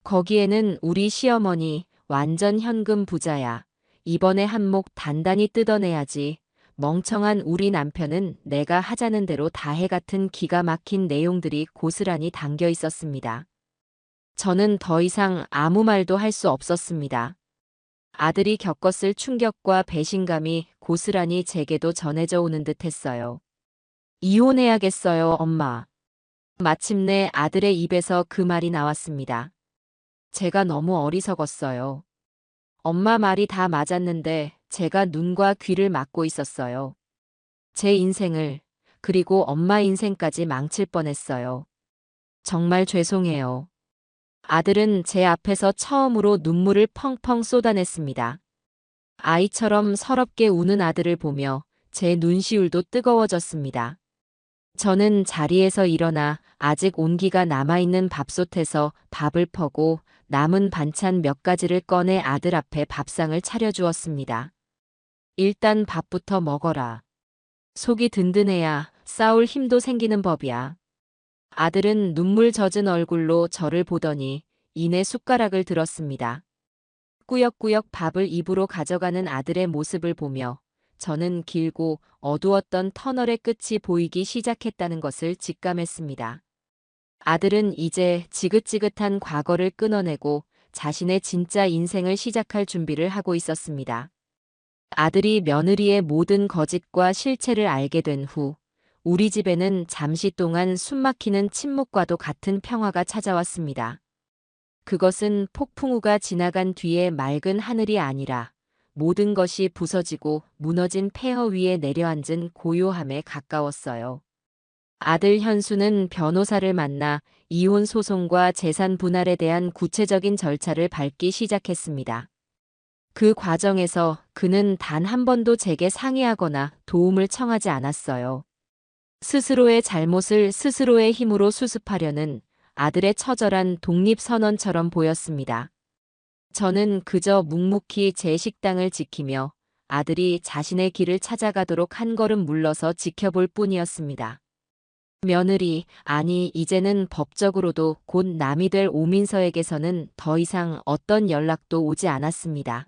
거기에는 우리 시어머니 완전 현금 부자야. 이번에 한몫 단단히 뜯어내야지. 멍청한 우리 남편은 내가 하자는 대로 다 해 같은 기가 막힌 내용들이 고스란히 담겨 있었습니다. 저는 더 이상 아무 말도 할 수 없었습니다. 아들이 겪었을 충격과 배신감이 고스란히 제게도 전해져 오는 듯 했어요. 이혼해야겠어요, 엄마. 마침내 아들의 입에서 그 말이 나왔습니다. 제가 너무 어리석었어요. 엄마 말이 다 맞았는데 제가 눈과 귀를 막고 있었어요. 제 인생을, 그리고 엄마 인생까지 망칠 뻔했어요. 정말 죄송해요. 아들은 제 앞에서 처음으로 눈물을 펑펑 쏟아냈습니다. 아이처럼 서럽게 우는 아들을 보며 제 눈시울도 뜨거워졌습니다. 저는 자리에서 일어나 아직 온기가 남아있는 밥솥에서 밥을 퍼고 남은 반찬 몇 가지를 꺼내 아들 앞에 밥상을 차려주었습니다. 일단 밥부터 먹어라. 속이 든든해야 싸울 힘도 생기는 법이야. 아들은 눈물 젖은 얼굴로 저를 보더니 이내 숟가락을 들었습니다. 꾸역꾸역 밥을 입으로 가져가는 아들의 모습을 보며 저는 길고 어두웠던 터널의 끝이 보이기 시작했다는 것을 직감했습니다. 아들은 이제 지긋지긋한 과거를 끊어내고 자신의 진짜 인생을 시작할 준비를 하고 있었습니다. 아들이 며느리의 모든 거짓과 실체를 알게 된 후 우리 집에는 잠시 동안 숨막히는 침묵과도 같은 평화가 찾아왔습니다. 그것은 폭풍우가 지나간 뒤의 맑은 하늘이 아니라 모든 것이 부서지고 무너진 폐허 위에 내려앉은 고요함에 가까웠어요. 아들 현수는 변호사를 만나 이혼 소송과 재산 분할에 대한 구체적인 절차를 밟기 시작했습니다. 그 과정에서 그는 단 한 번도 제게 상의하거나 도움을 청하지 않았어요. 스스로의 잘못을 스스로의 힘으로 수습하려는 아들의 처절한 독립선언처럼 보였습니다. 저는 그저 묵묵히 제 식당을 지키며 아들이 자신의 길을 찾아가도록 한 걸음 물러서 지켜볼 뿐이었습니다. 며느리, 아니 이제는 법적으로도 곧 남이 될 오민서에게서는 더 이상 어떤 연락도 오지 않았습니다.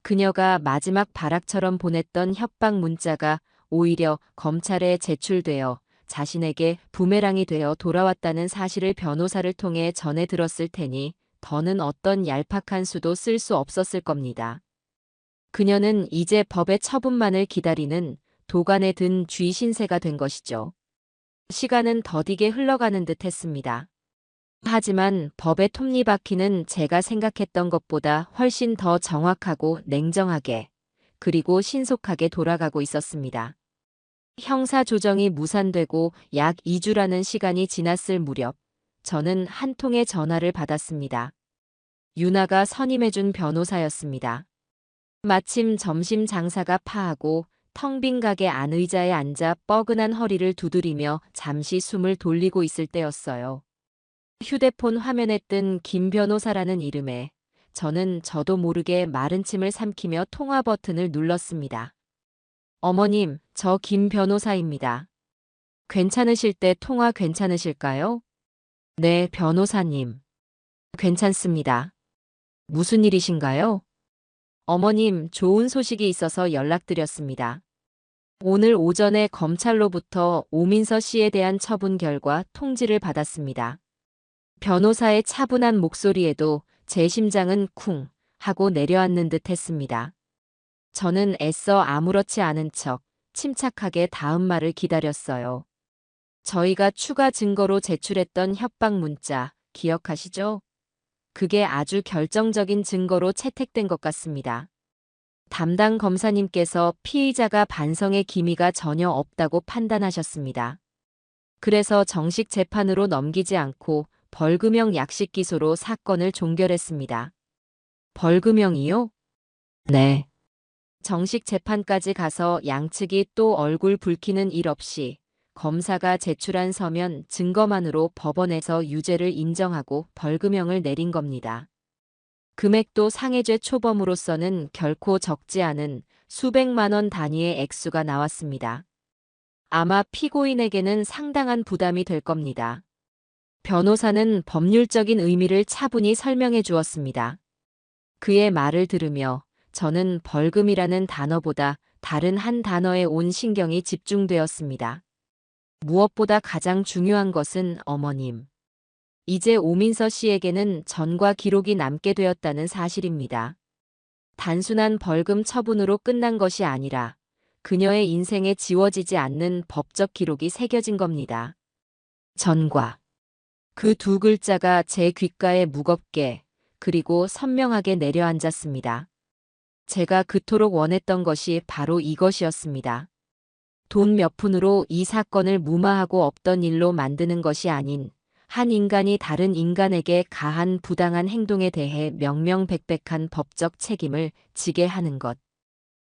그녀가 마지막 발악처럼 보냈던 협박 문자가 오히려 검찰에 제출되어 자신에게 부메랑이 되어 돌아왔다는 사실을 변호사를 통해 전해 들었을 테니 더는 어떤 얄팍한 수도 쓸 수 없었을 겁니다. 그녀는 이제 법의 처분만을 기다리는 도간에 든 쥐 신세가 된 것이죠. 시간은 더디게 흘러가는 듯 했습니다. 하지만 법의 톱니바퀴는 제가 생각했던 것보다 훨씬 더 정확하고 냉정하게 그리고 신속하게 돌아가고 있었습니다. 형사 조정이 무산되고 약 2주라는 시간이 지났을 무렵 저는 한 통의 전화를 받았습니다. 유나가 선임해준 변호사였습니다. 마침 점심 장사가 파하고 텅 빈 가게 안 의자에 앉아 뻐근한 허리를 두드리며 잠시 숨을 돌리고 있을 때였어요. 휴대폰 화면에 뜬 김 변호사라는 이름에 저는 저도 모르게 마른 침을 삼키며 통화 버튼을 눌렀습니다. 어머님, 저 김 변호사입니다. 괜찮으실 때 통화 괜찮으실까요? 네, 변호사님. 괜찮습니다. 무슨 일이신가요? 어머님, 좋은 소식이 있어서 연락드렸습니다. 오늘 오전에 검찰로부터 오민서 씨에 대한 처분 결과 통지를 받았습니다. 변호사의 차분한 목소리에도 제 심장은 쿵 하고 내려앉는 듯 했습니다. 저는 애써 아무렇지 않은 척 침착하게 다음 말을 기다렸어요. 저희가 추가 증거로 제출했던 협박 문자, 기억하시죠? 그게 아주 결정적인 증거로 채택된 것 같습니다. 담당 검사님께서 피의자가 반성의 기미가 전혀 없다고 판단하셨습니다. 그래서 정식 재판으로 넘기지 않고 벌금형 약식 기소로 사건을 종결했습니다. 벌금형이요? 네. 정식 재판까지 가서 양측이 또 얼굴 붉히는 일 없이 검사가 제출한 서면 증거만으로 법원에서 유죄를 인정하고 벌금형을 내린 겁니다. 금액도 상해죄 초범으로서는 결코 적지 않은 수백만 원 단위의 액수가 나왔습니다. 아마 피고인에게는 상당한 부담이 될 겁니다. 변호사는 법률적인 의미를 차분히 설명해 주었습니다. 그의 말을 들으며 저는 벌금이라는 단어보다 다른 한 단어에 온 신경이 집중되었습니다. 무엇보다 가장 중요한 것은 어머님. 이제 오민서 씨에게는 전과 기록이 남게 되었다는 사실입니다. 단순한 벌금 처분으로 끝난 것이 아니라 그녀의 인생에 지워지지 않는 법적 기록이 새겨진 겁니다. 전과. 그 두 글자가 제 귓가에 무겁게 그리고 선명하게 내려앉았습니다. 제가 그토록 원했던 것이 바로 이것이었습니다. 돈 몇 푼으로 이 사건을 무마하고 없던 일로 만드는 것이 아닌 한 인간이 다른 인간에게 가한 부당한 행동에 대해 명명백백한 법적 책임을 지게 하는 것.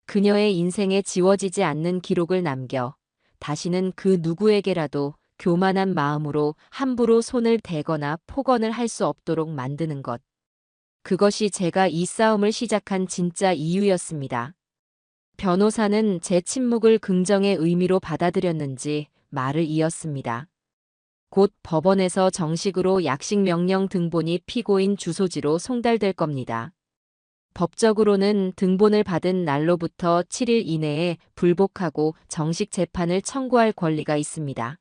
그녀의 인생에 지워지지 않는 기록을 남겨 다시는 그 누구에게라도 교만한 마음으로 함부로 손을 대거나 폭언을 할 수 없도록 만드는 것. 그것이 제가 이 싸움을 시작한 진짜 이유였습니다. 변호사는 제 침묵을 긍정의 의미로 받아들였는지 말을 이었습니다. 곧 법원에서 정식으로 약식 명령 등본이 피고인 주소지로 송달될 겁니다. 법적으로는 등본을 받은 날로부터 7일 이내에 불복하고 정식 재판을 청구할 권리가 있습니다.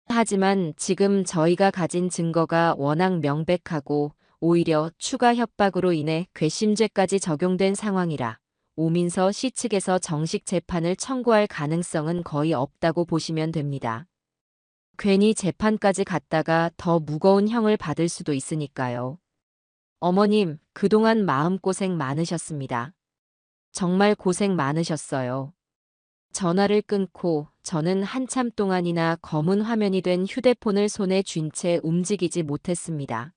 하지만 지금 저희가 가진 증거가 워낙 명백하고 오히려 추가 협박으로 인해 괘씸죄까지 적용된 상황이라 오민서 씨 측에서 정식 재판을 청구할 가능성은 거의 없다고 보시면 됩니다. 괜히 재판까지 갔다가 더 무거운 형을 받을 수도 있으니까요. 어머님, 그동안 마음고생 많으셨습니다. 정말 고생 많으셨어요. 전화를 끊고 저는 한참 동안이나 검은 화면이 된 휴대폰을 손에 쥔 채 움직이지 못했습니다.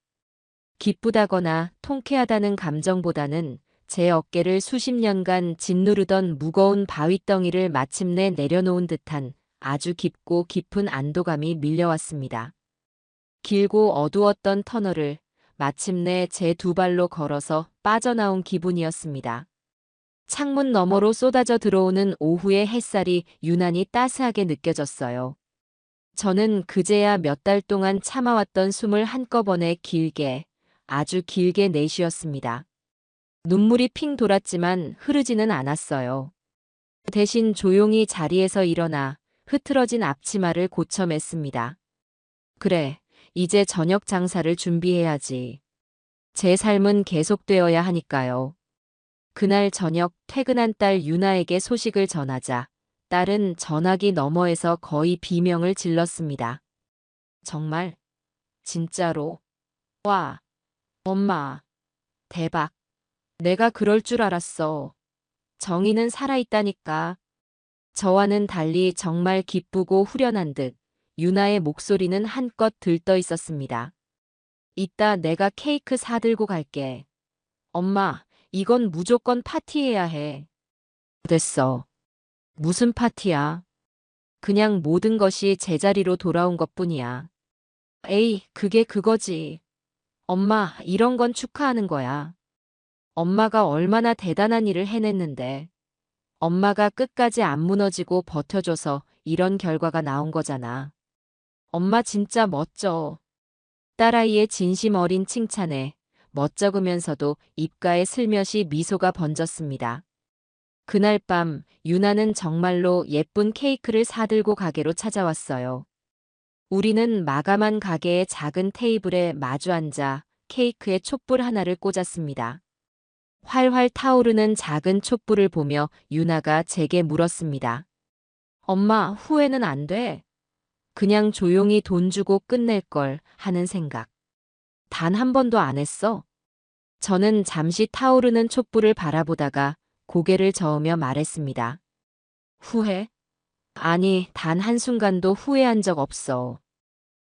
기쁘다거나 통쾌하다는 감정보다는 제 어깨를 수십 년간 짓누르던 무거운 바위덩이를 마침내 내려놓은 듯한 아주 깊고 깊은 안도감이 밀려왔습니다. 길고 어두웠던 터널을 마침내 제 두 발로 걸어서 빠져나온 기분이었습니다. 창문 너머로 쏟아져 들어오는 오후의 햇살이 유난히 따스하게 느껴졌어요. 저는 그제야 몇 달 동안 참아왔던 숨을 한꺼번에 길게, 아주 길게 내쉬었습니다. 눈물이 핑 돌았지만 흐르지는 않았어요. 대신 조용히 자리에서 일어나 흐트러진 앞치마를 고쳐 맸습니다. 그래, 이제 저녁 장사를 준비해야지. 제 삶은 계속되어야 하니까요. 그날 저녁 퇴근한 딸 유나에게 소식을 전하자 딸은 전화기 너머에서 거의 비명을 질렀습니다. 정말? 진짜로? 와, 엄마. 대박. 내가 그럴 줄 알았어. 정의는 살아있다니까. 저와는 달리 정말 기쁘고 후련한 듯 유나의 목소리는 한껏 들떠 있었습니다. 이따 내가 케이크 사들고 갈게. 엄마, 이건 무조건 파티해야 해. 됐어. 무슨 파티야? 그냥 모든 것이 제자리로 돌아온 것뿐이야. 에이, 그게 그거지. 엄마, 이런 건 축하하는 거야. 엄마가 얼마나 대단한 일을 해냈는데. 엄마가 끝까지 안 무너지고 버텨줘서 이런 결과가 나온 거잖아. 엄마 진짜 멋져. 딸아이의 진심 어린 칭찬에 멋쩍으면서도 입가에 슬며시 미소가 번졌습니다. 그날 밤 유나는 정말로 예쁜 케이크를 사들고 가게로 찾아왔어요. 우리는 마감한 가게의 작은 테이블에 마주 앉아 케이크에 촛불 하나를 꽂았습니다. 활활 타오르는 작은 촛불을 보며 유나가 제게 물었습니다. 엄마, 후회는 안 돼. 그냥 조용히 돈 주고 끝낼 걸 하는 생각. 단 한 번도 안 했어. 저는 잠시 타오르는 촛불을 바라보다가 고개를 저으며 말했습니다. 후회? 아니, 단 한순간도 후회한 적 없어.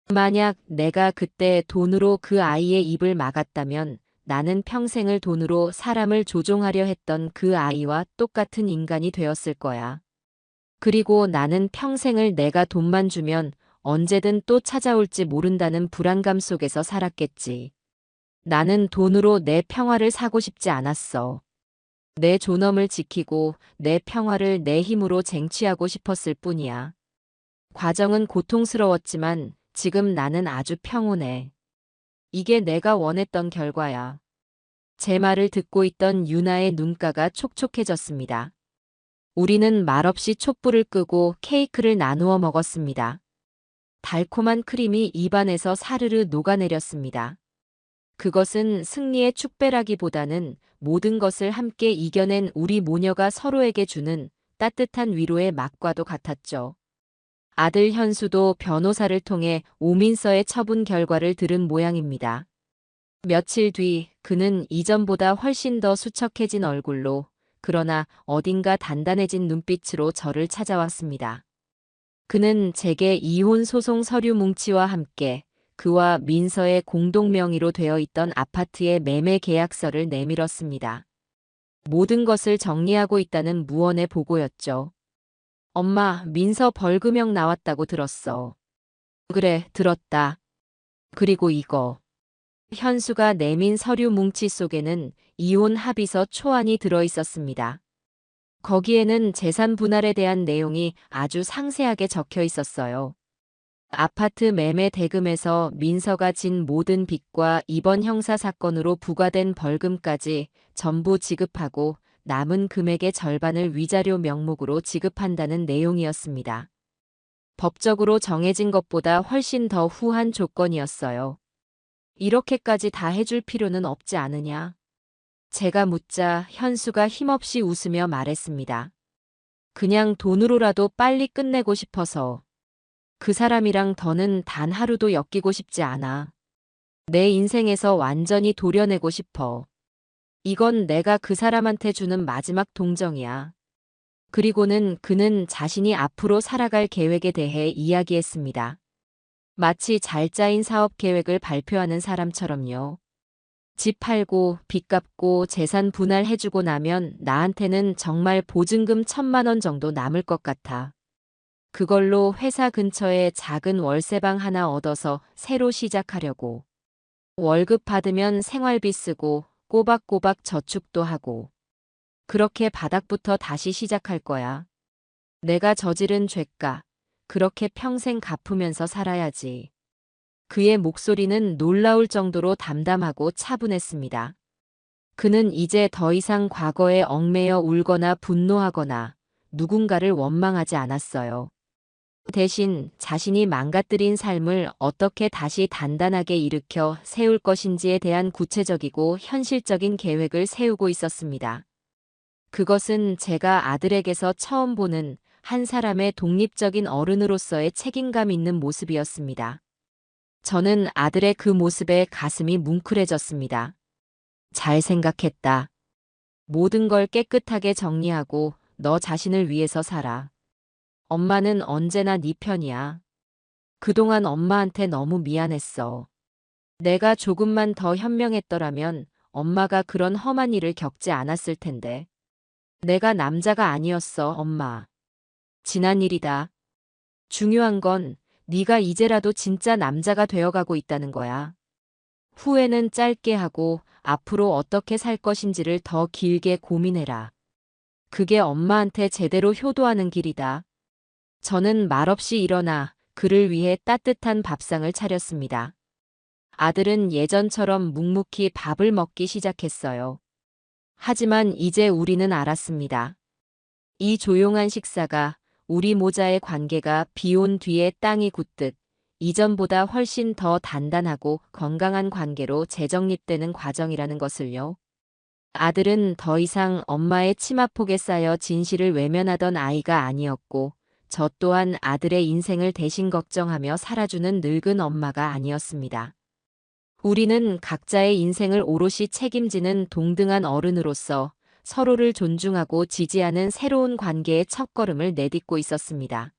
만약 내가 그때 돈으로 그 아이의 입을 막았다면 나는 평생을 돈으로 사람을 조종하려 했던 그 아이와 똑같은 인간이 되었을 거야. 그리고 나는 평생을 내가 돈만 주면 언제든 또 찾아올지 모른다는 불안감 속에서 살았겠지. 나는 돈으로 내 평화를 사고 싶지 않았어. 내 존엄을 지키고 내 평화를 내 힘으로 쟁취하고 싶었을 뿐이야. 과정은 고통스러웠지만 지금 나는 아주 평온해. 이게 내가 원했던 결과야. 제 말을 듣고 있던 유나의 눈가가 촉촉해졌습니다. 우리는 말없이 촛불을 끄고 케이크를 나누어 먹었습니다. 달콤한 크림이 입안에서 사르르 녹아내렸습니다. 그것은 승리의 축배라기보다는 모든 것을 함께 이겨낸 우리 모녀가 서로에게 주는 따뜻한 위로의 맛과도 같았죠. 아들 현수도 변호사를 통해 오민서의 처분 결과를 들은 모양입니다. 며칠 뒤 그는 이전보다 훨씬 더 수척해진 얼굴로, 그러나 어딘가 단단해진 눈빛으로 저를 찾아왔습니다. 그는 제게 이혼 소송 서류 뭉치와 함께 그와 민서의 공동 명의로 되어 있던 아파트의 매매 계약서를 내밀었습니다. 모든 것을 정리하고 있다는 무언의 보고였죠. 엄마, 민서 벌금형 나왔다고 들었어. 그래, 들었다. 그리고 이거. 현수가 내민 서류 뭉치 속에는 이혼 합의서 초안이 들어 있었습니다. 거기에는 재산 분할에 대한 내용이 아주 상세하게 적혀 있었어요. 아파트 매매 대금에서 민서가 진 모든 빚과 이번 형사 사건으로 부과된 벌금까지 전부 지급하고 남은 금액의 절반을 위자료 명목으로 지급한다는 내용이었습니다. 법적으로 정해진 것보다 훨씬 더 후한 조건이었어요. 이렇게까지 다 해줄 필요는 없지 않으냐? 제가 묻자 현수가 힘없이 웃으며 말했습니다. 그냥 돈으로라도 빨리 끝내고 싶어서. 그 사람이랑 더는 단 하루도 엮이고 싶지 않아. 내 인생에서 완전히 도려내고 싶어. 이건 내가 그 사람한테 주는 마지막 동정이야. 그리고는 그는 자신이 앞으로 살아갈 계획에 대해 이야기했습니다. 마치 잘 짜인 사업 계획을 발표하는 사람처럼요. 집 팔고 빚 갚고 재산 분할해주고 나면 나한테는 정말 보증금 1,000만 원 정도 남을 것 같아. 그걸로 회사 근처에 작은 월세방 하나 얻어서 새로 시작하려고. 월급 받으면 생활비 쓰고 꼬박꼬박 저축도 하고. 그렇게 바닥부터 다시 시작할 거야. 내가 저지른 죄가 그렇게 평생 갚으면서 살아야지. 그의 목소리는 놀라울 정도로 담담하고 차분했습니다. 그는 이제 더 이상 과거에 얽매여 울거나 분노하거나 누군가를 원망하지 않았어요. 대신 자신이 망가뜨린 삶을 어떻게 다시 단단하게 일으켜 세울 것인지에 대한 구체적이고 현실적인 계획을 세우고 있었습니다. 그것은 제가 아들에게서 처음 보는 한 사람의 독립적인 어른으로서의 책임감 있는 모습이었습니다. 저는 아들의 그 모습에 가슴이 뭉클해졌습니다. 잘 생각했다. 모든 걸 깨끗하게 정리하고 너 자신을 위해서 살아. 엄마는 언제나 네 편이야. 그동안 엄마한테 너무 미안했어. 내가 조금만 더 현명했더라면 엄마가 그런 험한 일을 겪지 않았을 텐데. 내가 남자가 아니었어, 엄마. 지난 일이다. 중요한 건 네가 이제라도 진짜 남자가 되어가고 있다는 거야. 후회는 짧게 하고 앞으로 어떻게 살 것인지를 더 길게 고민해라. 그게 엄마한테 제대로 효도하는 길이다. 저는 말없이 일어나 그를 위해 따뜻한 밥상을 차렸습니다. 아들은 예전처럼 묵묵히 밥을 먹기 시작했어요. 하지만 이제 우리는 알았습니다. 이 조용한 식사가 우리 모자의 관계가 비온 뒤에 땅이 굳듯 이전보다 훨씬 더 단단하고 건강한 관계로 재정립되는 과정이라는 것을요. 아들은 더 이상 엄마의 치마폭에 쌓여 진실을 외면하던 아이가 아니었고, 저 또한 아들의 인생을 대신 걱정하며 살아주는 늙은 엄마가 아니었습니다. 우리는 각자의 인생을 오롯이 책임지는 동등한 어른으로서 서로를 존중하고 지지하는 새로운 관계의 첫걸음을 내딛고 있었습니다.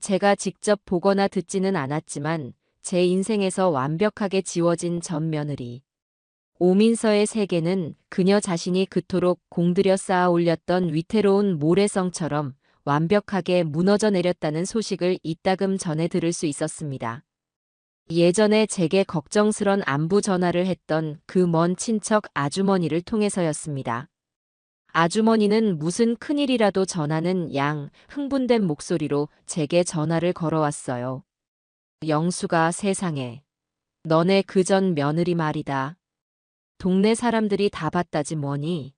제가 직접 보거나 듣지는 않았지만 제 인생에서 완벽하게 지워진 전 며느리. 오민서의 세계는 그녀 자신이 그토록 공들여 쌓아 올렸던 위태로운 모래성처럼 완벽하게 무너져 내렸다는 소식을 이따금 전해 들을 수 있었습니다. 예전에 제게 걱정스런 안부 전화를 했던 그 먼 친척 아주머니를 통해서였습니다. 아주머니는 무슨 큰일이라도 전하는 양 흥분된 목소리로 제게 전화를 걸어왔어요. 영수가 세상에. 너네 그전 며느리 말이다. 동네 사람들이 다 봤다지 뭐니.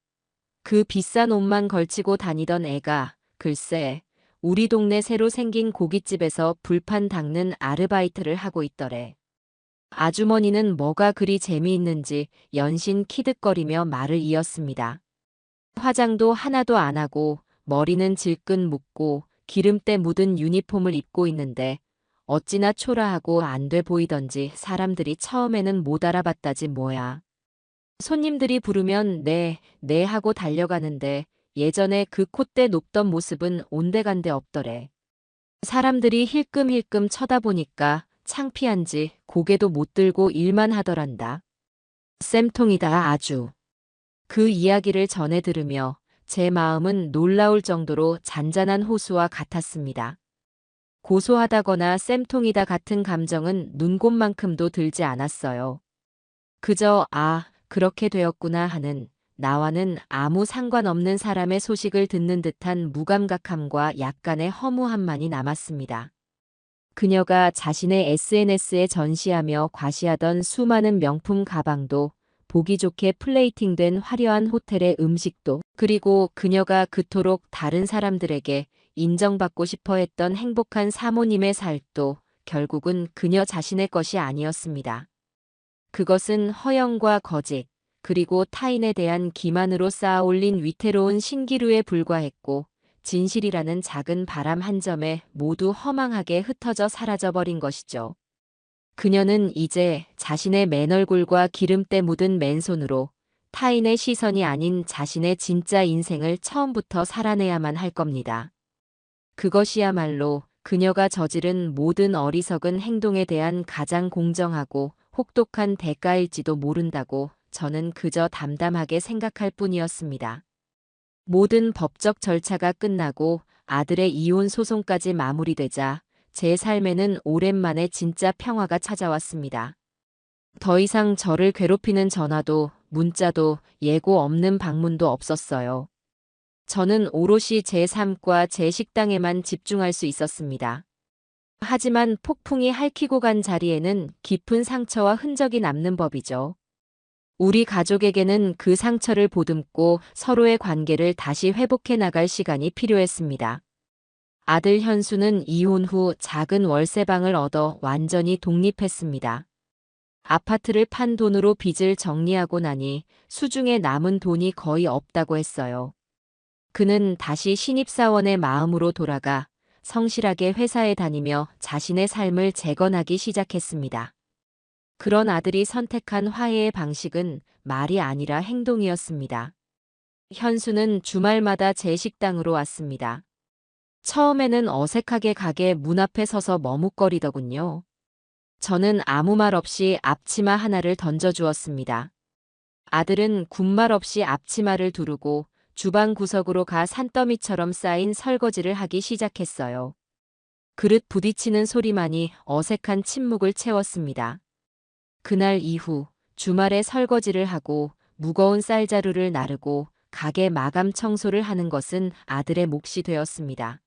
그 비싼 옷만 걸치고 다니던 애가 글쎄 우리 동네 새로 생긴 고깃집에서 불판 닦는 아르바이트를 하고 있더래. 아주머니는 뭐가 그리 재미있는지 연신 키득거리며 말을 이었습니다. 화장도 하나도 안 하고 머리는 질끈 묶고 기름때 묻은 유니폼을 입고 있는데 어찌나 초라하고 안 돼 보이던지 사람들이 처음에는 못 알아봤다지 뭐야. 손님들이 부르면 네, 네 하고 달려가는데 예전에 그 콧대 높던 모습은 온데간데 없더래. 사람들이 힐끔힐끔 쳐다보니까 창피한지 고개도 못 들고 일만 하더란다. 쌤통이다 아주. 그 이야기를 전해 들으며 제 마음은 놀라울 정도로 잔잔한 호수와 같았습니다. 고소하다거나 쌤통이다 같은 감정은 눈곱만큼도 들지 않았어요. 그저 그렇게 되었구나 하는 나와는 아무 상관없는 사람의 소식을 듣는 듯한 무감각함과 약간의 허무함만이 남았습니다. 그녀가 자신의 SNS에 전시하며 과시하던 수많은 명품 가방도 보기 좋게 플레이팅된 화려한 호텔의 음식도 그리고 그녀가 그토록 다른 사람들에게 인정받고 싶어 했던 행복한 사모님의 살도 결국은 그녀 자신의 것이 아니었습니다. 그것은 허영과 거짓, 그리고 타인에 대한 기만으로 쌓아 올린 위태로운 신기루에 불과했고 진실이라는 작은 바람 한 점에 모두 허망하게 흩어져 사라져버린 것이죠. 그녀는 이제 자신의 맨얼굴과 기름때 묻은 맨손으로 타인의 시선이 아닌 자신의 진짜 인생을 처음부터 살아내야만 할 겁니다. 그것이야말로 그녀가 저지른 모든 어리석은 행동에 대한 가장 공정하고 혹독한 대가일지도 모른다고 저는 그저 담담하게 생각할 뿐이었습니다. 모든 법적 절차가 끝나고 아들의 이혼 소송까지 마무리되자 제 삶에는 오랜만에 진짜 평화가 찾아왔습니다. 더 이상 저를 괴롭히는 전화도 문자도 예고 없는 방문도 없었어요. 저는 오롯이 제 삶과 제 식당에만 집중할 수 있었습니다. 하지만 폭풍이 핥히고 간 자리에는 깊은 상처와 흔적이 남는 법이죠. 우리 가족에게는 그 상처를 보듬고 서로의 관계를 다시 회복해 나갈 시간이 필요했습니다. 아들 현수는 이혼 후 작은 월세방을 얻어 완전히 독립했습니다. 아파트를 판 돈으로 빚을 정리하고 나니 수중에 남은 돈이 거의 없다고 했어요. 그는 다시 신입사원의 마음으로 돌아가 성실하게 회사에 다니며 자신의 삶을 재건하기 시작했습니다. 그런 아들이 선택한 화해의 방식은 말이 아니라 행동이었습니다. 현수는 주말마다 제 식당으로 왔습니다. 처음에는 어색하게 가게 문 앞에 서서 머뭇거리더군요. 저는 아무 말 없이 앞치마 하나를 던져주었습니다. 아들은 군말 없이 앞치마를 두르고 주방 구석으로 가 산더미처럼 쌓인 설거지를 하기 시작했어요. 그릇 부딪히는 소리만이 어색한 침묵을 채웠습니다. 그날 이후 주말에 설거지를 하고 무거운 쌀자루를 나르고 가게 마감 청소를 하는 것은 아들의 몫이 되었습니다.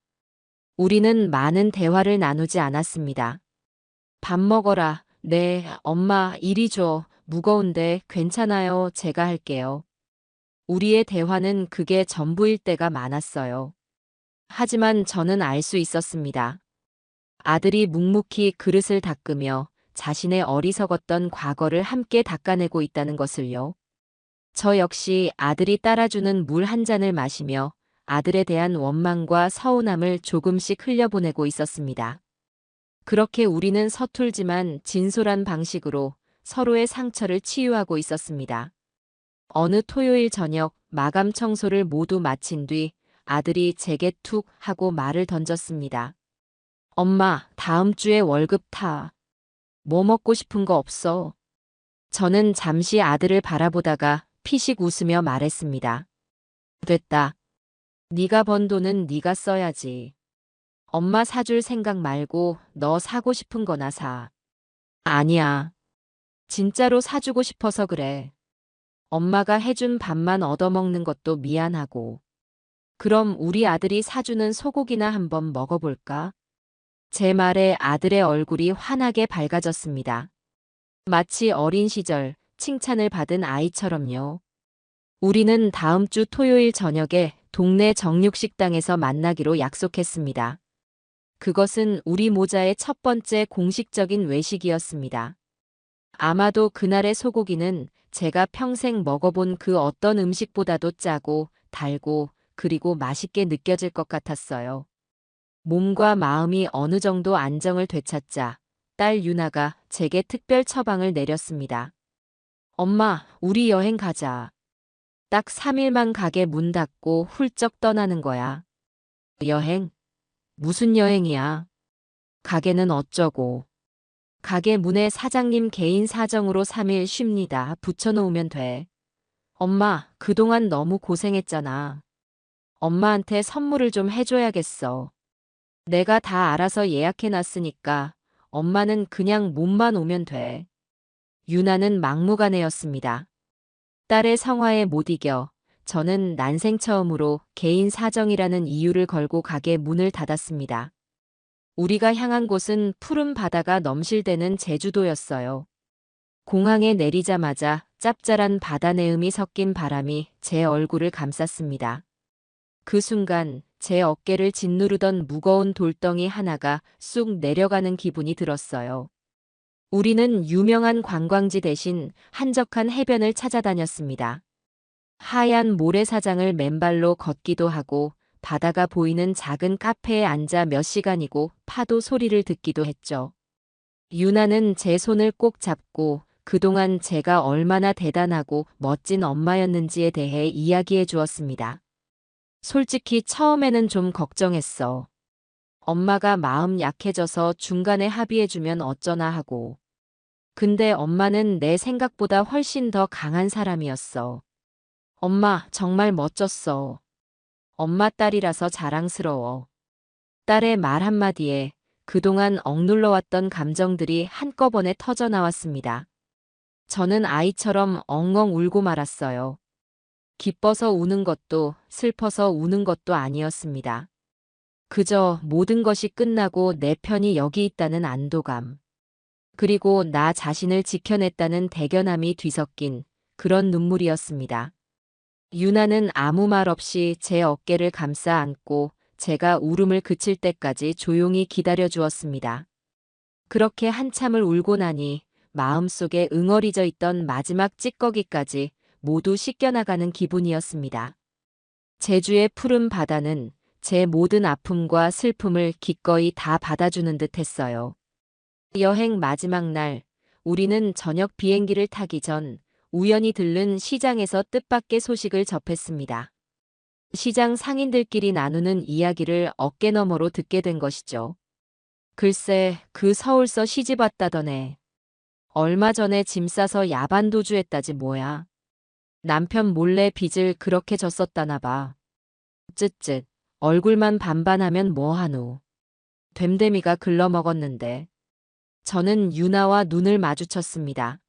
우리는 많은 대화를 나누지 않았습니다. 밥 먹어라. 네, 엄마, 이리 줘. 무거운데 괜찮아요. 제가 할게요. 우리의 대화는 그게 전부일 때가 많았어요. 하지만 저는 알 수 있었습니다. 아들이 묵묵히 그릇을 닦으며 자신의 어리석었던 과거를 함께 닦아내고 있다는 것을요. 저 역시 아들이 따라주는 물 한 잔을 마시며 아들에 대한 원망과 서운함을 조금씩 흘려보내고 있었습니다. 그렇게 우리는 서툴지만 진솔한 방식으로 서로의 상처를 치유하고 있었습니다. 어느 토요일 저녁 마감 청소를 모두 마친 뒤 아들이 제게 툭 하고 말을 던졌습니다. 엄마, 다음 주에 월급 타. 뭐 먹고 싶은 거 없어? 저는 잠시 아들을 바라보다가 피식 웃으며 말했습니다. 됐다. 네가 번 돈은 네가 써야지. 엄마 사줄 생각 말고 너 사고 싶은 거나 사. 아니야. 진짜로 사주고 싶어서 그래. 엄마가 해준 밥만 얻어먹는 것도 미안하고. 그럼 우리 아들이 사주는 소고기나 한번 먹어볼까? 제 말에 아들의 얼굴이 환하게 밝아졌습니다. 마치 어린 시절 칭찬을 받은 아이처럼요. 우리는 다음 주 토요일 저녁에 동네 정육식당에서 만나기로 약속했습니다. 그것은 우리 모자의 첫 번째 공식적인 외식이었습니다. 아마도 그날의 소고기는 제가 평생 먹어본 그 어떤 음식보다도 짜고 달고 그리고 맛있게 느껴질 것 같았어요. 몸과 마음이 어느 정도 안정을 되찾자 딸 유나가 제게 특별 처방을 내렸습니다. 엄마, 우리 여행 가자. 딱 3일만 가게 문 닫고 훌쩍 떠나는 거야. 여행? 무슨 여행이야? 가게는 어쩌고. 가게 문에 사장님 개인 사정으로 3일 쉽니다. 붙여놓으면 돼. 엄마, 그동안 너무 고생했잖아. 엄마한테 선물을 좀 해줘야겠어. 내가 다 알아서 예약해놨으니까 엄마는 그냥 몸만 오면 돼. 유나는 막무가내였습니다. 딸의 성화에 못 이겨 저는 난생 처음으로 개인 사정이라는 이유를 걸고 가게 문을 닫았습니다. 우리가 향한 곳은 푸른 바다가 넘실대는 제주도였어요. 공항에 내리자마자 짭짤한 바다 내음이 섞인 바람이 제 얼굴을 감쌌습니다. 그 순간 제 어깨를 짓누르던 무거운 돌덩이 하나가 쑥 내려가는 기분이 들었어요. 우리는 유명한 관광지 대신 한적한 해변을 찾아다녔습니다. 하얀 모래사장을 맨발로 걷기도 하고 바다가 보이는 작은 카페에 앉아 몇 시간이고 파도 소리를 듣기도 했죠. 유나는 제 손을 꼭 잡고 그동안 제가 얼마나 대단하고 멋진 엄마였는지에 대해 이야기해 주었습니다. 솔직히 처음에는 좀 걱정했어. 엄마가 마음 약해져서 중간에 합의해주면 어쩌나 하고. 근데 엄마는 내 생각보다 훨씬 더 강한 사람이었어. 엄마, 정말 멋졌어. 엄마 딸이라서 자랑스러워. 딸의 말 한마디에 그동안 억눌러왔던 감정들이 한꺼번에 터져나왔습니다. 저는 아이처럼 엉엉 울고 말았어요. 기뻐서 우는 것도 슬퍼서 우는 것도 아니었습니다. 그저 모든 것이 끝나고 내 편이 여기 있다는 안도감. 그리고 나 자신을 지켜냈다는 대견함이 뒤섞인 그런 눈물이었습니다. 유나는 아무 말 없이 제 어깨를 감싸 안고 제가 울음을 그칠 때까지 조용히 기다려 주었습니다. 그렇게 한참을 울고 나니 마음속에 응어리져 있던 마지막 찌꺼기까지 모두 씻겨나가는 기분이었습니다. 제주의 푸른 바다는 제 모든 아픔과 슬픔을 기꺼이 다 받아주는 듯 했어요. 여행 마지막 날, 우리는 저녁 비행기를 타기 전 우연히 들른 시장에서 뜻밖의 소식을 접했습니다. 시장 상인들끼리 나누는 이야기를 어깨너머로 듣게 된 것이죠. 글쎄, 그 서울서 시집 왔다더네. 얼마 전에 짐 싸서 야반도주했다지 뭐야. 남편 몰래 빚을 그렇게 졌었다나 봐. 쯧쯧, 얼굴만 반반하면 뭐하노. 됨됨이가 글러먹었는데. 저는 유나와 눈을 마주쳤습니다.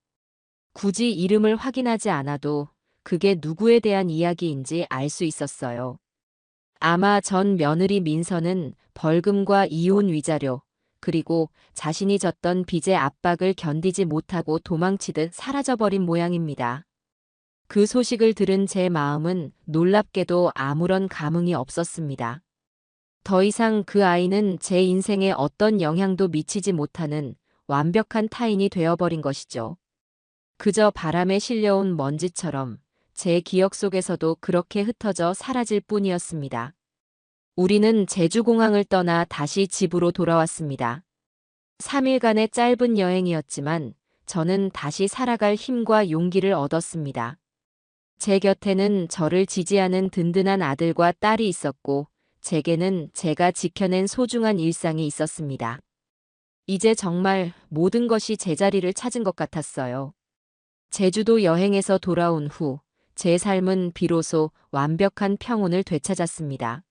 굳이 이름을 확인하지 않아도 그게 누구에 대한 이야기인지 알 수 있었어요. 아마 전 며느리 민서는 벌금과 이혼 위자료, 그리고 자신이 졌던 빚의 압박을 견디지 못하고 도망치듯 사라져버린 모양입니다. 그 소식을 들은 제 마음은 놀랍게도 아무런 감흥이 없었습니다. 더 이상 그 아이는 제 인생에 어떤 영향도 미치지 못하는 완벽한 타인이 되어버린 것이죠. 그저 바람에 실려온 먼지처럼 제 기억 속에서도 그렇게 흩어져 사라질 뿐이었습니다. 우리는 제주공항을 떠나 다시 집으로 돌아왔습니다. 3일간의 짧은 여행이었지만 저는 다시 살아갈 힘과 용기를 얻었습니다. 제 곁에는 저를 지지하는 든든한 아들과 딸이 있었고, 제게는 제가 지켜낸 소중한 일상이 있었습니다. 이제 정말 모든 것이 제자리를 찾은 것 같았어요. 제주도 여행에서 돌아온 후, 제 삶은 비로소 완벽한 평온을 되찾았습니다.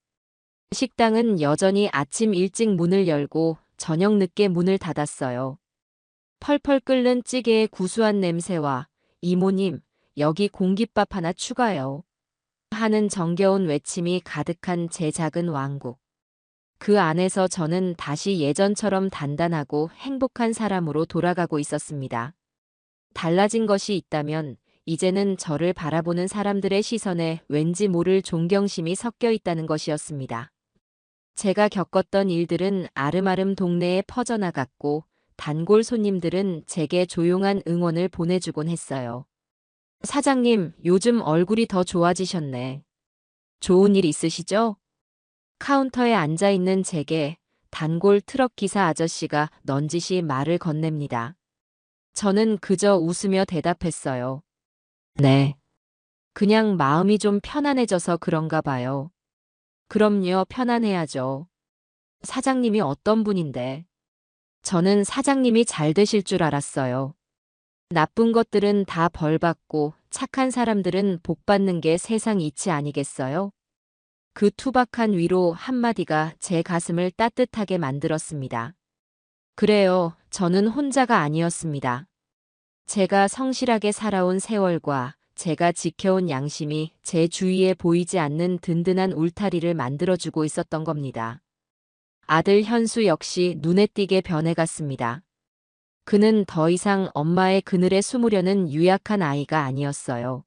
식당은 여전히 아침 일찍 문을 열고 저녁 늦게 문을 닫았어요. 펄펄 끓는 찌개의 구수한 냄새와 이모님, 여기 공깃밥 하나 추가요. 하는 정겨운 외침이 가득한 제 작은 왕국. 그 안에서 저는 다시 예전처럼 단단하고 행복한 사람으로 돌아가고 있었습니다. 달라진 것이 있다면 이제는 저를 바라보는 사람들의 시선에 왠지 모를 존경심이 섞여 있다는 것이었습니다. 제가 겪었던 일들은 아름아름 동네에 퍼져나갔고 단골 손님들은 제게 조용한 응원을 보내주곤 했어요. 사장님, 요즘 얼굴이 더 좋아지셨네. 좋은 일 있으시죠? 카운터에 앉아있는 제게 단골 트럭 기사 아저씨가 넌지시 말을 건넵니다. 저는 그저 웃으며 대답했어요. 네. 그냥 마음이 좀 편안해져서 그런가 봐요. 그럼요, 편안해야죠. 사장님이 어떤 분인데? 저는 사장님이 잘 되실 줄 알았어요. 나쁜 것들은 다 벌받고 착한 사람들은 복받는 게 세상 이치 아니겠어요? 그 투박한 위로 한마디가 제 가슴을 따뜻하게 만들었습니다. 그래요, 저는 혼자가 아니었습니다. 제가 성실하게 살아온 세월과 제가 지켜온 양심이 제 주위에 보이지 않는 든든한 울타리를 만들어주고 있었던 겁니다. 아들 현수 역시 눈에 띄게 변해갔습니다. 그는 더 이상 엄마의 그늘에 숨으려는 유약한 아이가 아니었어요.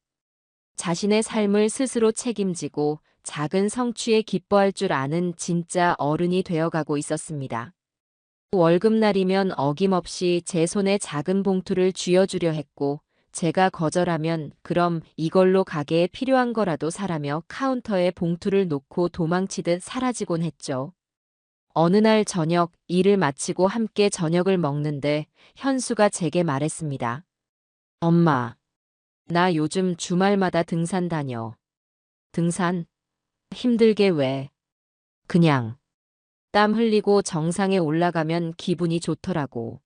자신의 삶을 스스로 책임지고 작은 성취에 기뻐할 줄 아는 진짜 어른이 되어가고 있었습니다. 월급날이면 어김없이 제 손에 작은 봉투를 쥐어주려 했고, 제가 거절하면 그럼 이걸로 가게에 필요한 거라도 사라며 카운터에 봉투를 놓고 도망치듯 사라지곤 했죠. 어느 날 저녁 일을 마치고 함께 저녁을 먹는데 현수가 제게 말했습니다. 엄마, 나 요즘 주말마다 등산 다녀. 등산? 힘들게 왜? 그냥. 땀 흘리고 정상에 올라가면 기분이 좋더라고.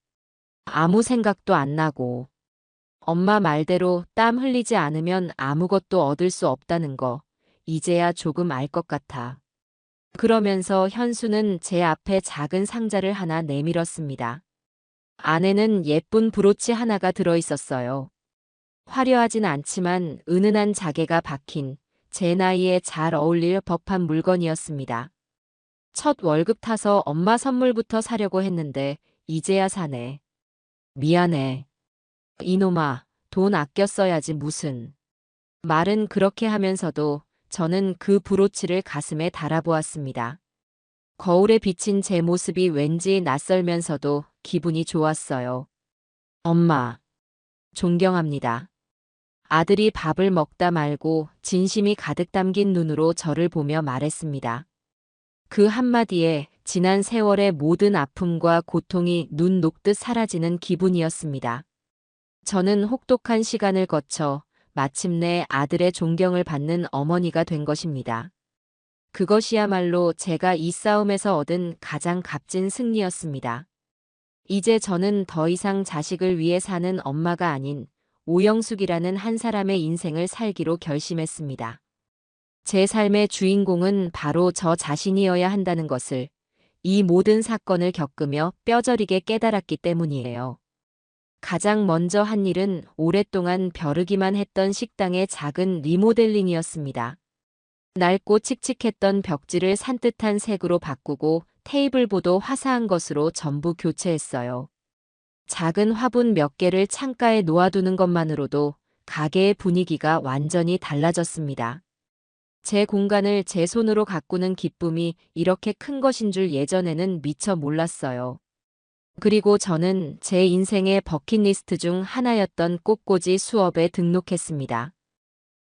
아무 생각도 안 나고. 엄마 말대로 땀 흘리지 않으면 아무것도 얻을 수 없다는 거, 이제야 조금 알 것 같아. 그러면서 현수는 제 앞에 작은 상자를 하나 내밀었습니다. 안에는 예쁜 브로치 하나가 들어 있었어요. 화려하진 않지만 은은한 자개가 박힌 제 나이에 잘 어울릴 법한 물건이었습니다. 첫 월급 타서 엄마 선물부터 사려고 했는데 이제야 사네. 미안해. 이놈아, 돈 아껴 써야지 무슨. 말은 그렇게 하면서도 저는 그 브로치를 가슴에 달아보았습니다. 거울에 비친 제 모습이 왠지 낯설면서도 기분이 좋았어요. 엄마, 존경합니다. 아들이 밥을 먹다 말고 진심이 가득 담긴 눈으로 저를 보며 말했습니다. 그 한마디에 지난 세월의 모든 아픔과 고통이 눈 녹듯 사라지는 기분이었습니다. 저는 혹독한 시간을 거쳐 마침내 아들의 존경을 받는 어머니가 된 것입니다. 그것이야말로 제가 이 싸움에서 얻은 가장 값진 승리였습니다. 이제 저는 더 이상 자식을 위해 사는 엄마가 아닌 오영숙이라는 한 사람의 인생을 살기로 결심했습니다. 제 삶의 주인공은 바로 저 자신이어야 한다는 것을 이 모든 사건을 겪으며 뼈저리게 깨달았기 때문이에요. 가장 먼저 한 일은 오랫동안 벼르기만 했던 식당의 작은 리모델링이었습니다. 낡고 칙칙했던 벽지를 산뜻한 색으로 바꾸고 테이블보도 화사한 것으로 전부 교체했어요. 작은 화분 몇 개를 창가에 놓아두는 것만으로도 가게의 분위기가 완전히 달라졌습니다. 제 공간을 제 손으로 가꾸는 기쁨이 이렇게 큰 것인 줄 예전에는 미처 몰랐어요. 그리고 저는 제 인생의 버킷리스트 중 하나였던 꽃꽂이 수업에 등록했습니다.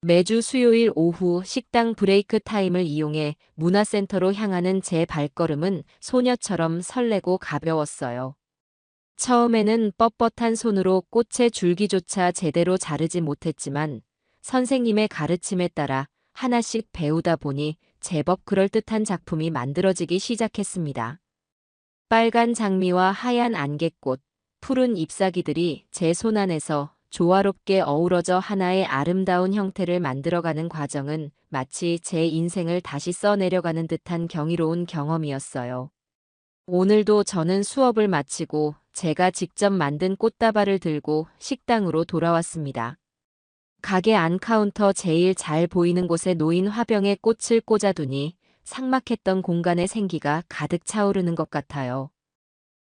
매주 수요일 오후 식당 브레이크 타임을 이용해 문화센터로 향하는 제 발걸음은 소녀처럼 설레고 가벼웠어요. 처음에는 뻣뻣한 손으로 꽃의 줄기조차 제대로 자르지 못했지만 선생님의 가르침에 따라 하나씩 배우다 보니 제법 그럴듯한 작품이 만들어지기 시작했습니다. 빨간 장미와 하얀 안개꽃, 푸른 잎사귀들이 제 손안에서 조화롭게 어우러져 하나의 아름다운 형태를 만들어가는 과정은 마치 제 인생을 다시 써내려가는 듯한 경이로운 경험이었어요. 오늘도 저는 수업을 마치고 제가 직접 만든 꽃다발을 들고 식당으로 돌아왔습니다. 가게 안 카운터 제일 잘 보이는 곳에 놓인 화병에 꽃을 꽂아두니 삭막했던 공간의 생기가 가득 차오르는 것 같아요.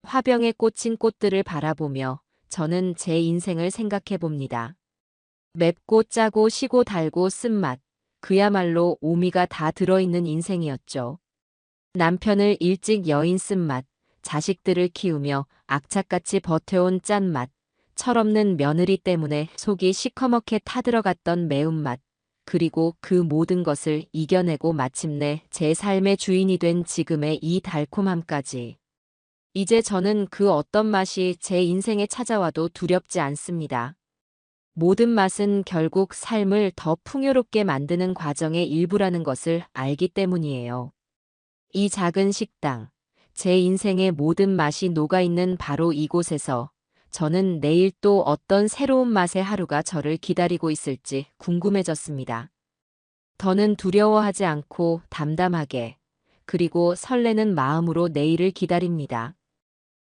화병에 꽂힌 꽃들을 바라보며 저는 제 인생을 생각해 봅니다. 맵고 짜고 시고 달고 쓴맛, 그야말로 오미가 다 들어있는 인생이었죠. 남편을 일찍 여인 쓴맛, 자식들을 키우며 악착같이 버텨온 짠맛, 철없는 며느리 때문에 속이 시커멓게 타들어갔던 매운맛, 그리고 그 모든 것을 이겨내고 마침내 제 삶의 주인이 된 지금의 이 달콤함까지. 이제 저는 그 어떤 맛이 제 인생에 찾아와도 두렵지 않습니다. 모든 맛은 결국 삶을 더 풍요롭게 만드는 과정의 일부라는 것을 알기 때문이에요. 이 작은 식당, 제 인생의 모든 맛이 녹아있는 바로 이곳에서 저는 내일 또 어떤 새로운 맛의 하루가 저를 기다리고 있을지 궁금해졌습니다. 더는 두려워하지 않고 담담하게, 그리고 설레는 마음으로 내일을 기다립니다.